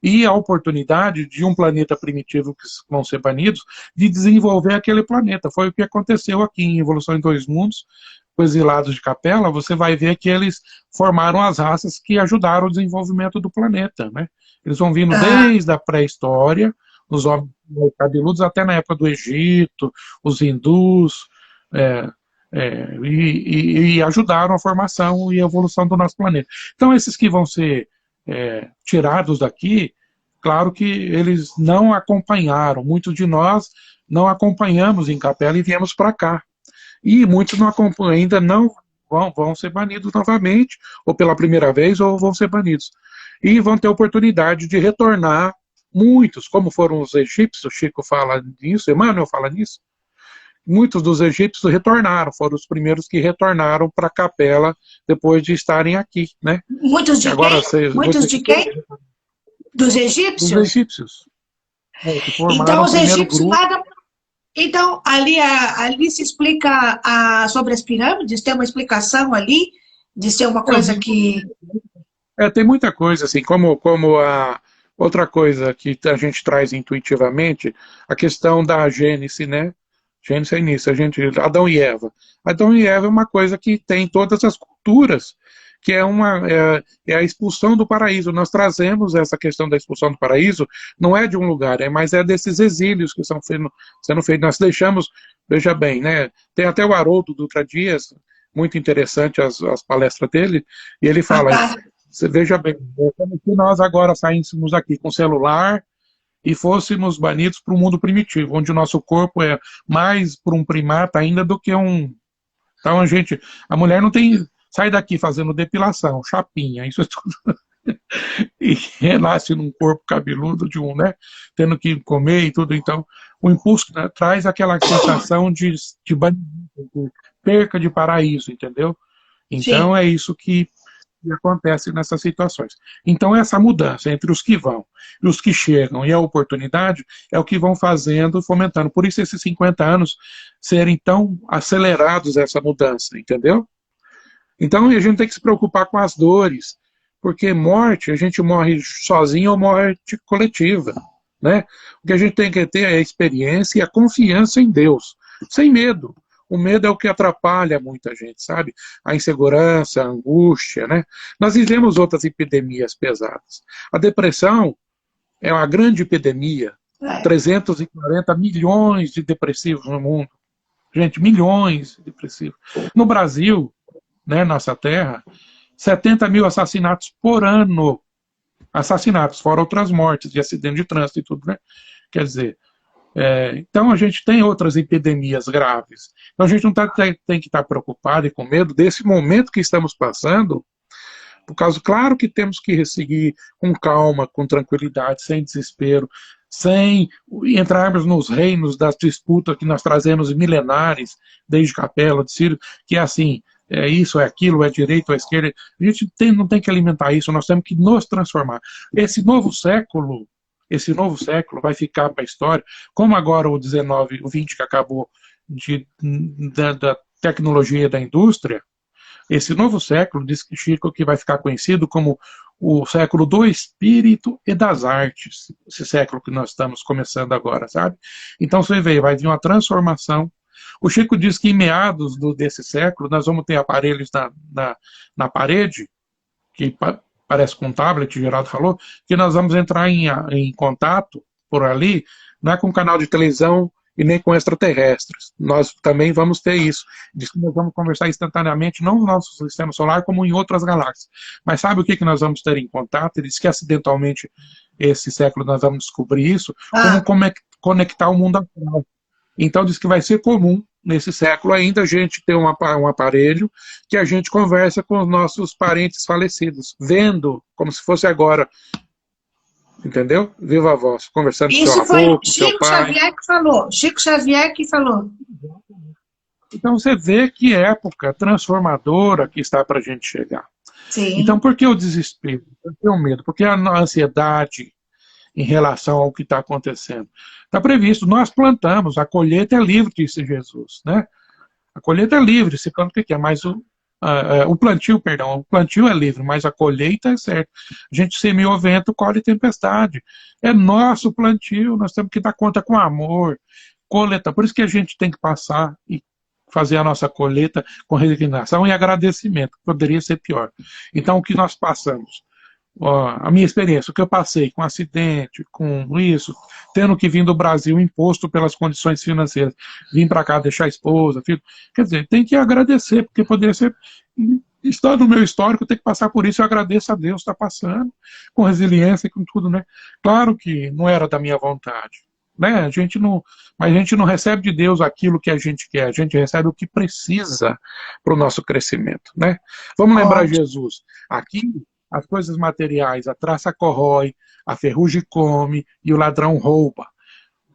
E a oportunidade de um planeta primitivo, que vão ser banidos, de desenvolver aquele planeta. Foi o que aconteceu aqui em Evolução em Dois Mundos, com exilados de Capela. Você vai ver que eles formaram as raças que ajudaram o desenvolvimento do planeta, né? Eles vão vindo desde a pré-história, os homens cabeludos, até na época do Egito, os hindus, e ajudaram a formação e a evolução do nosso planeta. Então, esses que vão ser tirados daqui, claro que eles não acompanharam, muitos de nós não acompanhamos em Capela e viemos para cá. E muitos não acompanham, ainda não vão ser banidos novamente, ou pela primeira vez, ou vão ser banidos. E vão ter oportunidade de retornar, muitos, como foram os egípcios, o Chico fala nisso, Emmanuel fala nisso, muitos dos egípcios retornaram, foram os primeiros que retornaram para Capela depois de estarem aqui, né? Muitos de agora, quem? Muitos de quem? Dos egípcios? Dos egípcios. Então, os egípcios nada... Então, ali se explica sobre as pirâmides? Tem uma explicação ali? De ser uma coisa que... tem muita coisa, assim, como a outra coisa que a gente traz intuitivamente, a questão da Gênese, né? Gênesis é início, Adão e Eva. Adão e Eva é uma coisa que tem em todas as culturas, que é a expulsão do paraíso. Nós trazemos essa questão da expulsão do paraíso, não é de um lugar, mas é desses exílios que sendo feitos. Nós deixamos, veja bem, né? Tem até o Haroldo Dutra Dias, muito interessante as palestras dele, e ele fala, você veja bem, como se nós agora saíssemos aqui com celular, e fôssemos banidos para um mundo primitivo, onde o nosso corpo é mais para um primata ainda do que um... Então a mulher não tem... Sai daqui fazendo depilação, chapinha, isso é tudo... e renasce num corpo cabeludo de né? Tendo que comer e tudo. Então, o impulso, né, traz aquela sensação de perca de paraíso, entendeu? Então, é isso que acontece nessas situações. Então, essa mudança entre os que vão e os que chegam e a oportunidade é o que vão fazendo, fomentando. Por isso, esses 50 anos serem tão acelerados, essa mudança, entendeu? Então, a gente tem que se preocupar com as dores, porque morte, a gente morre sozinho ou morte coletiva, né? O que a gente tem que ter é a experiência e a confiança em Deus, sem medo. O medo é o que atrapalha muita gente, sabe? A insegurança, a angústia, né? Nós vivemos outras epidemias pesadas. A depressão é uma grande epidemia. 340 milhões de depressivos no mundo. Gente, milhões de depressivos. No Brasil, né, nossa terra, 70 mil assassinatos por ano. Assassinatos, fora outras mortes de acidente de trânsito e tudo, né? Quer dizer... então a gente tem outras epidemias graves. Então a gente não tem que estar preocupado e com medo desse momento que estamos passando, por causa, claro que temos que seguir com calma, com tranquilidade, sem desespero, sem entrarmos nos reinos das disputas que nós trazemos milenares, desde Capela, de Círio, que é assim, é isso, é aquilo, é direito, é esquerda. A gente não tem que alimentar isso, nós temos que nos transformar. Esse novo século vai ficar para a história, como agora o 19, o 20 que acabou da tecnologia e da indústria. Esse novo século, diz que Chico, que vai ficar conhecido como o século do espírito e das artes, esse século que nós estamos começando agora, sabe? Então você vê, vai vir uma transformação. O Chico diz que em meados desse século nós vamos ter aparelhos na parede que parece com um tablet, o Geraldo falou, que nós vamos entrar em contato por ali, não é com o canal de televisão e nem com extraterrestres. Nós também vamos ter isso. Diz que nós vamos conversar instantaneamente, não no nosso sistema solar, como em outras galáxias. Mas sabe o que nós vamos ter em contato? Ele diz que acidentalmente, esse século, nós vamos descobrir isso, como conectar o mundo astral. Então diz que vai ser comum, nesse século ainda, a gente ter um aparelho que a gente conversa com os nossos parentes falecidos, vendo, como se fosse agora, entendeu? Viva a voz, conversando com seu avô, com seu pai. Chico Xavier que falou, Chico Xavier que falou. Então você vê que época transformadora que está para a gente chegar. Sim. Então por que o desespero? Por que o medo? Por que a ansiedade em relação ao que está acontecendo? Está previsto, nós plantamos, a colheita é livre, disse Jesus, né? A colheita é livre, se planta o que é, mas o plantio é livre, mas a colheita é certa. A gente semeou vento, colhe tempestade. É nosso plantio, nós temos que dar conta com amor, coletar. Por isso que a gente tem que passar e fazer a nossa colheita com resignação e agradecimento, poderia ser pior. Então, o que nós passamos? A minha experiência, o que eu passei com acidente, com isso, tendo que vir do Brasil imposto pelas condições financeiras, vim para cá deixar a esposa, filho, quer dizer, tem que agradecer, porque poderia ser, está no meu histórico, tem que passar por isso, eu agradeço a Deus, está passando, com resiliência e com tudo, né? Claro que não era da minha vontade, né? Mas a gente não recebe de Deus aquilo que a gente quer, a gente recebe o que precisa para o nosso crescimento, né? Vamos lembrar Jesus, aqui as coisas materiais, a traça corrói, a ferrugem come e o ladrão rouba.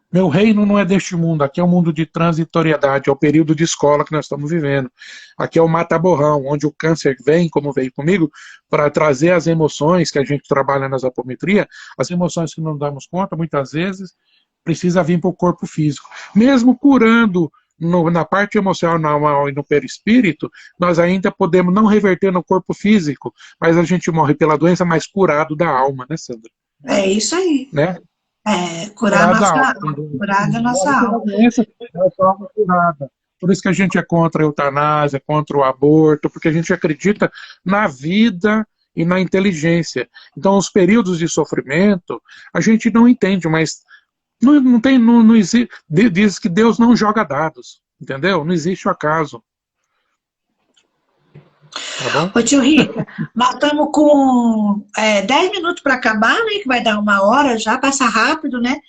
Meu reino não é deste mundo, aqui é um mundo de transitoriedade, é o período de escola que nós estamos vivendo. Aqui é o mata-borrão, onde o câncer vem, como veio comigo, para trazer as emoções que a gente trabalha nas apometria, as emoções que não damos conta, muitas vezes, precisa vir para o corpo físico. Mesmo curando na parte emocional e no perispírito, nós ainda podemos não reverter no corpo físico, mas a gente morre pela doença, mas curado da alma, né, Sandra? É isso aí. Né? Curar a nossa alma. Curar a nossa alma. Nossa alma curada. Por isso que a gente é contra a eutanásia, contra o aborto, porque a gente acredita na vida e na inteligência. Então, os períodos de sofrimento, a gente não entende, mas não existe, diz que Deus não joga dados, entendeu? Não existe o acaso. Tá bom? Ô tio Rica, nós estamos com 10 minutos para acabar, né? Que vai dar 1 hora já, passa rápido, né?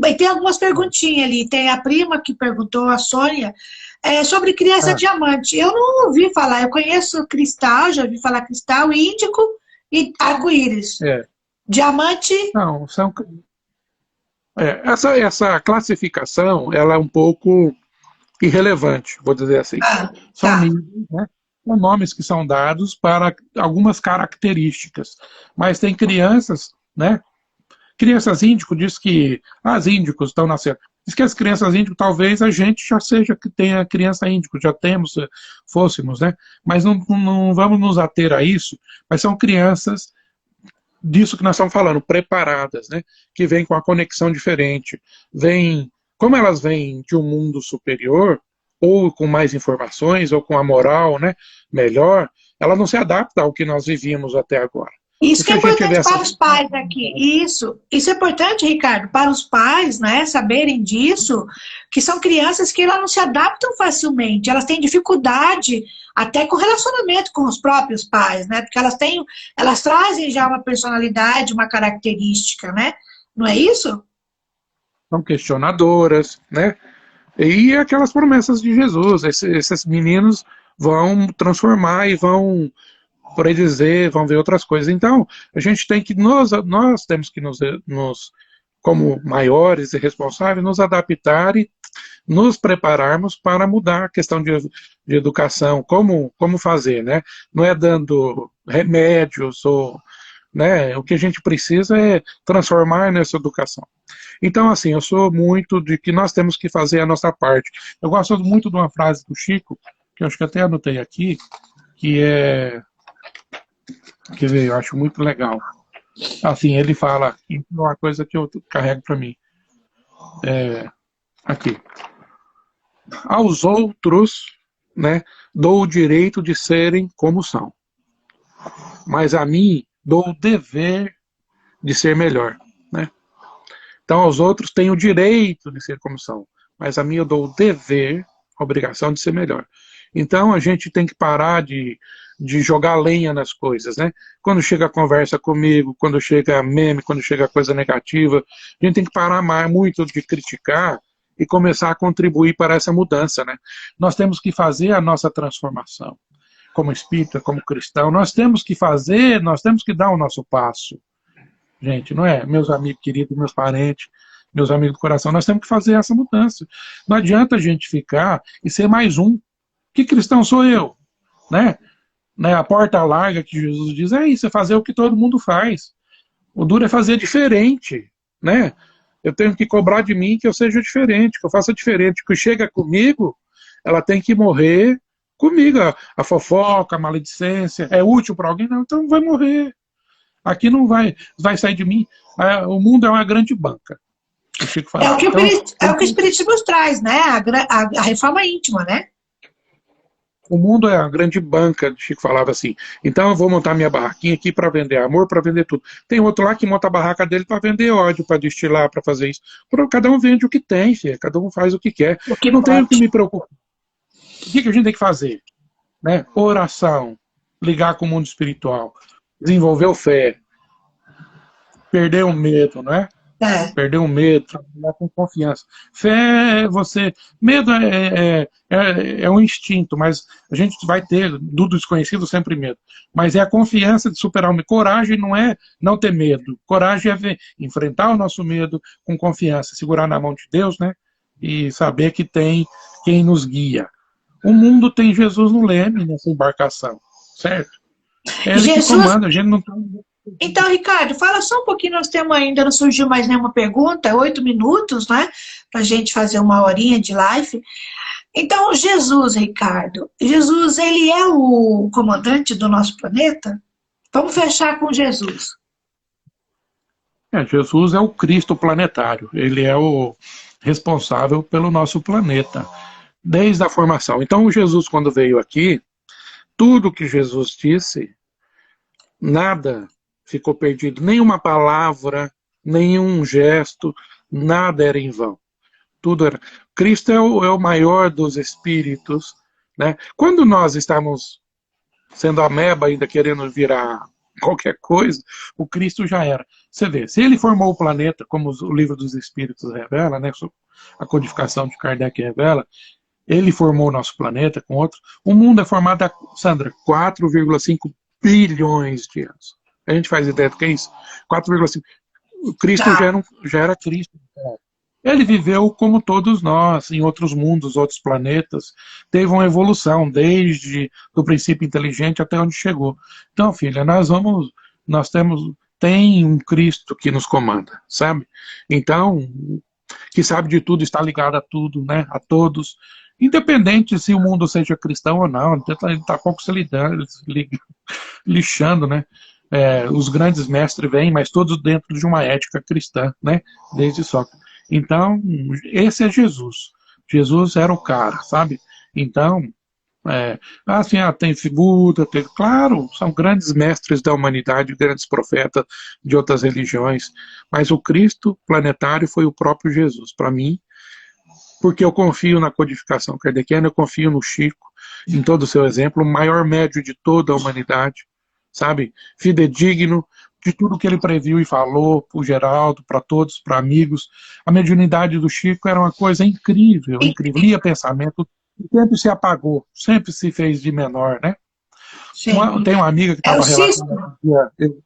E tem algumas perguntinhas ali. Tem a prima que perguntou, a Sônia, sobre criança diamante. Eu não ouvi falar, eu conheço cristal, já ouvi falar cristal, índico e arco-íris. Diamante... Não, são... Essa classificação, ela é um pouco irrelevante, vou dizer assim. São níveis, né? São nomes que são dados para algumas características. Mas tem crianças, né? Crianças índico, diz que as índicos estão nascendo. Diz que as crianças índico, talvez a gente já seja que tenha criança índico, já fôssemos, né? Mas não vamos nos ater a isso, mas são crianças disso que nós estamos falando, preparadas, né? Que vêm com a conexão diferente, como elas vêm de um mundo superior, ou com mais informações, ou com a moral, né, melhor, ela não se adapta ao que nós vivíamos até agora. Isso que é importante para os pais aqui. Isso é importante, Ricardo, para os pais, né, saberem disso, que são crianças que elas não se adaptam facilmente, elas têm dificuldade até com relacionamento com os próprios pais, né, porque elas trazem já uma personalidade, uma característica, né, não é isso? São questionadoras, né, e aquelas promessas de Jesus, esses meninos vão transformar e vão, por aí dizer, vão ver outras coisas. Então, a gente tem que, nós temos que nos, como maiores e responsáveis, nos adaptar e nos prepararmos para mudar a questão de educação, como fazer, né? Não é dando remédios, né? O que a gente precisa é transformar nessa educação. Então, assim, eu sou muito de que nós temos que fazer a nossa parte. Eu gosto muito de uma frase do Chico, que eu acho que até anotei aqui, que é... Quer ver, eu acho muito legal. Assim, ele fala, uma coisa que eu carrego para mim. Aqui. Aos outros, né, dou o direito de serem como são. mas a mim dou o dever de ser melhor, né? Então, aos outros têm o direito de ser como são, mas a mim eu dou o dever, a obrigação de ser melhor. Então, a gente tem que parar de jogar lenha nas coisas, né? Quando chega a conversa comigo, quando chega meme, quando chega coisa negativa, a gente tem que parar muito de criticar e começar a contribuir para essa mudança, né? Nós temos que fazer a nossa transformação. Como espírita, como cristão, nós temos que fazer, nós temos que dar o nosso passo. Gente, não é? Meus amigos queridos, meus parentes, meus amigos do coração, nós temos que fazer essa mudança. Não adianta a gente ficar e ser mais um. Que cristão sou eu? Né? A porta larga que Jesus diz é isso, é fazer o que todo mundo faz. O duro é fazer diferente, né? Eu tenho que cobrar de mim que eu seja diferente, que eu faça diferente. Que chega comigo, ela tem que morrer comigo. A fofoca, a maledicência, é útil para alguém? Não, então vai morrer. Aqui não vai sair de mim. O mundo é uma grande banca. O Chico fala. É o que o Espiritismo traz, né? A reforma íntima, né? O mundo é uma grande banca, o Chico falava assim. Então eu vou montar minha barraquinha aqui para vender amor, para vender tudo. Tem outro lá que monta a barraca dele para vender ódio, para destilar, para fazer isso. Cada um vende o que tem, filho. Cada um faz o que quer. Não tem o que me preocupar. O que a gente tem que fazer? Né? Oração, ligar com o mundo espiritual, desenvolver fé, perder o medo, não é? Perder o medo, trabalhar com confiança. Fé é você... Medo é um instinto, mas a gente vai ter, do desconhecido, sempre medo. Mas é a confiança de superar o medo. Coragem não é não ter medo. Coragem é enfrentar o nosso medo com confiança, segurar na mão de Deus, né? E saber que tem quem nos guia. O mundo tem Jesus no leme nessa embarcação, certo? É ele que comanda, a gente não tem... Então, Ricardo, fala só um pouquinho, nós temos ainda, não surgiu mais nenhuma pergunta, 8 minutos, né, pra gente fazer uma horinha de live. Então, Jesus, Ricardo, Jesus, ele é o comandante do nosso planeta? Vamos fechar com Jesus. Jesus é o Cristo planetário, ele é o responsável pelo nosso planeta, desde a formação. Então, Jesus, quando veio aqui, tudo que Jesus disse, nada ficou perdido, nenhuma palavra, nenhum gesto, nada era em vão. Tudo era. Cristo é o maior dos espíritos, né? Quando nós estamos sendo ameba ainda querendo virar qualquer coisa, o Cristo já era. Você vê, se ele formou o planeta, como o livro dos Espíritos revela, né? A codificação de Kardec revela, ele formou o nosso planeta com outros. O mundo é formado há, Sandra, 4,5 bilhões de anos. A gente faz ideia do que é isso? 4,5. O Cristo já era Cristo. Ele viveu como todos nós, em outros mundos, outros planetas. Teve uma evolução, desde o princípio inteligente até onde chegou. Então, filha, tem um Cristo que nos comanda, sabe? Então, que sabe de tudo, está ligado a tudo, né? A todos. Independente se o mundo seja cristão ou não, ele está pouco se lixando, né? Os grandes mestres vêm, mas todos dentro de uma ética cristã, né? Desde Sócrates. Então, esse é Jesus. Jesus era o cara, sabe? Então, tem figura, claro, são grandes mestres da humanidade, grandes profetas de outras religiões, mas o Cristo planetário foi o próprio Jesus, para mim, porque eu confio na codificação kardeciana, eu confio no Chico, em todo o seu exemplo, o maior médio de toda a humanidade, sabe? Fidedigno de tudo que ele previu e falou, para o Geraldo, para todos, para amigos. A mediunidade do Chico era uma coisa incrível, incrível. Lia pensamento, sempre se apagou, sempre se fez de menor, né? Tem uma amiga que estava relatando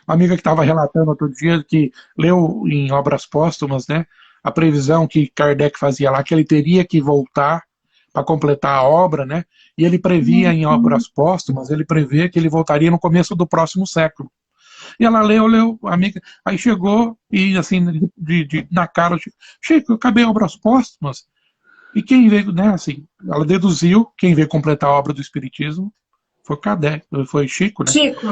amiga que estava relatando outro dia, que leu em Obras Póstumas, né? A previsão que Kardec fazia lá, que ele teria que voltar para completar a obra, né? E ele previa em Obras Póstumas, ele prevê que ele voltaria no começo do próximo século. E ela leu, amiga, aí chegou e assim, na cara, Chico, eu acabei Obras Póstumas. E quem veio, né, assim, ela deduziu, quem veio completar a obra do Espiritismo foi Kardec, foi Chico, né? Chico.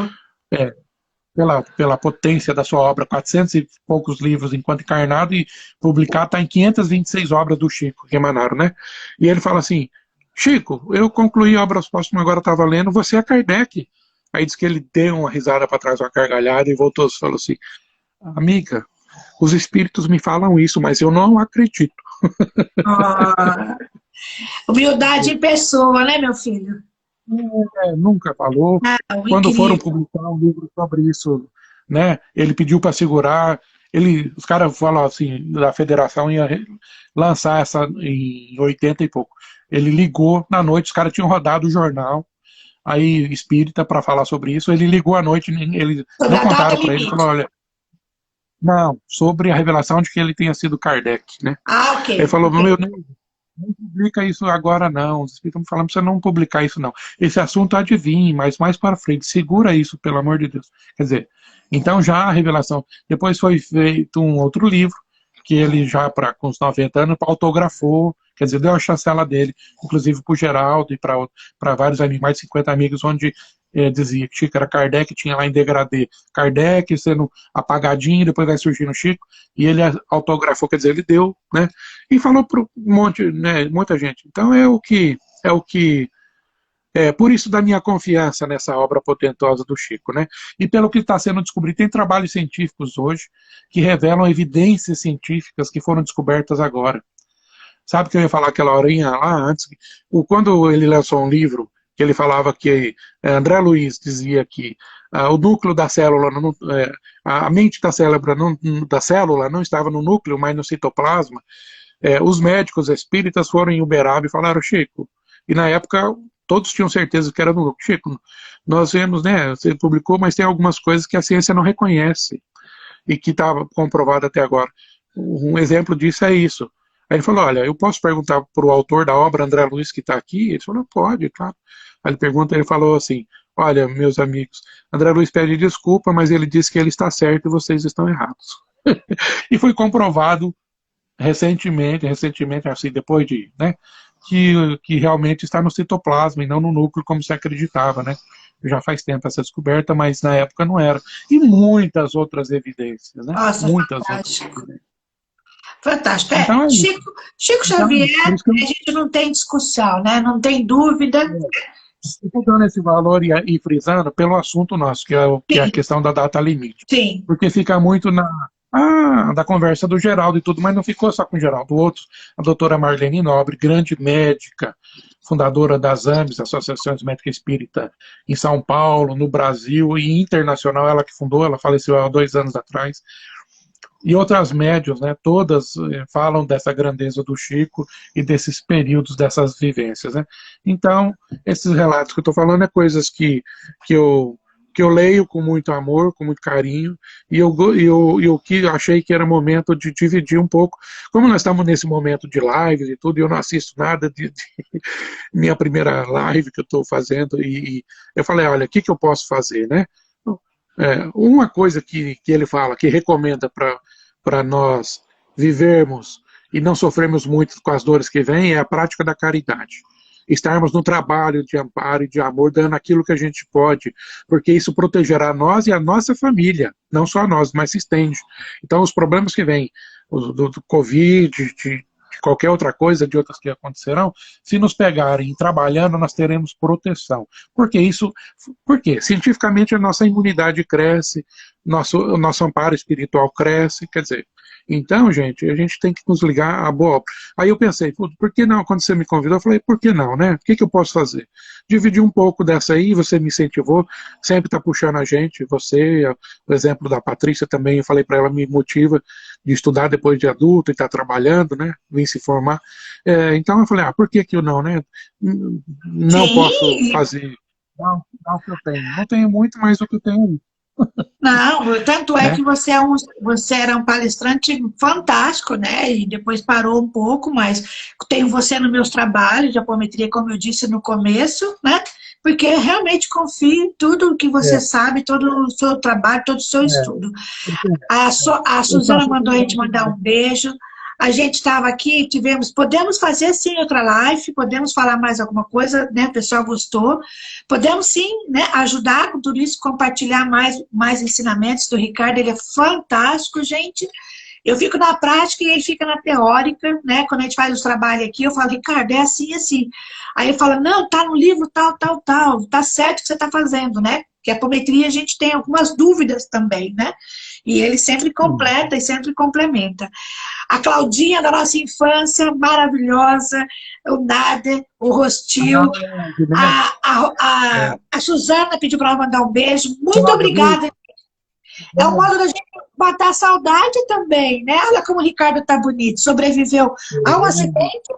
Pela potência da sua obra, 400 e poucos livros enquanto encarnado, e publicar está em 526 obras do Chico, que emanaram, né? E ele fala assim, Chico, eu concluí Obras Póstumas, agora estava lendo, você é Kardec. Aí disse que ele deu uma risada para trás, uma gargalhada, e voltou e falou assim, amiga, os espíritos me falam isso, mas eu não acredito. Ah, humildade em pessoa, né, meu filho? Nunca falou. Não, Quando foram incrível. publicar um livro sobre isso, né, ele pediu para segurar. Os caras falaram assim, da federação ia lançar essa em 80 e pouco. Ele ligou na noite, os caras tinham rodado o jornal, aí espírita, para falar sobre isso. Ele ligou à noite, eles Sobre não a data contaram para ele, limite. falou, olha, não, sobre a revelação de que ele tenha sido Kardec, né? Ah, ok, Ele falou, ok. meu, não publica isso agora não, os espíritos estão falando para você não publicar isso não. Esse assunto há de vir, mas mais para frente, segura isso, pelo amor de Deus. Quer dizer, então já a revelação, depois foi feito um outro livro, que ele já com uns 90 anos autografou, quer dizer, deu a chancela dele, inclusive para o Geraldo e para vários amigos, mais de 50 amigos, onde dizia que Chico era Kardec, tinha lá em degradê Kardec sendo apagadinho, depois vai surgir no Chico, e ele autografou, quer dizer, ele deu, né? E falou para um monte, né, muita gente. Então por isso da minha confiança nessa obra potentosa do Chico, né? E pelo que está sendo descobrido, tem trabalhos científicos hoje que revelam evidências científicas que foram descobertas agora. Sabe que eu ia falar aquela horinha lá antes? Quando ele lançou um livro, que ele falava que André Luiz dizia que o núcleo da célula, a mente da célula não estava no núcleo, mas no citoplasma. Os médicos espíritas foram em Uberaba e falaram, Chico, e na época todos tinham certeza que era no núcleo. Chico, nós vemos, né, você publicou, mas tem algumas coisas que a ciência não reconhece e que estava comprovado até agora. Um exemplo disso é isso. Aí ele falou, olha, eu posso perguntar para o autor da obra, André Luiz, que está aqui? Ele falou, pode, claro. Aí ele falou assim, olha, meus amigos, André Luiz pede desculpa, mas ele disse que ele está certo e vocês estão errados. E foi comprovado recentemente, assim, depois de, né, que realmente está no citoplasma e não no núcleo como se acreditava, né? Já faz tempo essa descoberta, mas na época não era. E muitas outras evidências, né? Nossa, Muitas outras fantástico. evidências. Fantástico. Então é isso. Chico Então, Xavier, por isso que a gente não tem discussão, né? Não tem dúvida. eu estou dando esse valor e frisando pelo assunto nosso, que é a Sim, questão da data limite. sim. Porque fica muito da conversa do Geraldo e tudo, mas não ficou só com o Geraldo. Outros, a doutora Marlene Nobre, grande médica, fundadora das AMES, Associações Médicas Espírita, em São Paulo, no Brasil e internacional, ela que fundou, ela faleceu há 2 anos atrás. E outras médiuns, né, todas falam dessa grandeza do Chico e desses períodos, dessas vivências. Né? Então, esses relatos que eu estou falando é coisas que eu leio com muito amor, com muito carinho, e eu que achei que era momento de dividir um pouco. Como nós estamos nesse momento de lives e tudo, e eu não assisto nada de minha primeira live que eu estou fazendo, e eu falei, olha, o que eu posso fazer, né? Uma coisa que ele fala, que recomenda para nós vivermos e não sofrermos muito com as dores que vêm, é a prática da caridade. Estarmos no trabalho de amparo e de amor, dando aquilo que a gente pode, porque isso protegerá nós e a nossa família, não só nós, mas se estende. Então, os problemas que vêm do Covid, de qualquer outra coisa, de outras que acontecerão, se nos pegarem trabalhando, nós teremos proteção. Porque cientificamente a nossa imunidade cresce, o nosso amparo espiritual cresce, quer dizer, então, gente, a gente tem que nos ligar à boa obra. Aí eu pensei, por que não? Quando você me convidou, eu falei, por que não, né? O que eu posso fazer? Dividir um pouco dessa aí, você me incentivou, sempre está puxando a gente, você, o exemplo da Patrícia também, eu falei para ela, me motiva de estudar depois de adulto e estar trabalhando, né? Vim se formar. Então eu falei, por que eu não, né? Não Sim. posso fazer. Não o que eu tenho. Não tenho muito, mas o que eu tenho. Não, tanto é Né? que você era um palestrante fantástico, né? E depois parou um pouco, mas tenho você nos meus trabalhos de apometria, como eu disse no começo, né? Porque eu realmente confio em tudo que você sabe, todo o seu trabalho, todo o seu estudo. A Suzana mandou a gente mandar um beijo. A gente estava aqui, podemos fazer sim outra live, podemos falar mais alguma coisa, né? O pessoal gostou. Podemos sim, né, ajudar com tudo isso, compartilhar mais ensinamentos do Ricardo, ele é fantástico, gente. Eu fico na prática e ele fica na teórica, né? Quando a gente faz os trabalhos aqui, eu falo, Ricardo, é assim, assim. Aí ele fala, não, tá no livro tal, tá certo o que você tá fazendo, né? que a apometria a gente tem algumas dúvidas também, né? E ele sempre completa e sempre complementa. A Claudinha da nossa infância, maravilhosa, o Nader, o Rostil, a Suzana pediu para ela mandar um beijo. Muito obrigada. É um modo da gente matar a saudade também, né? Olha como o Ricardo tá bonito. Sobreviveu a um acidente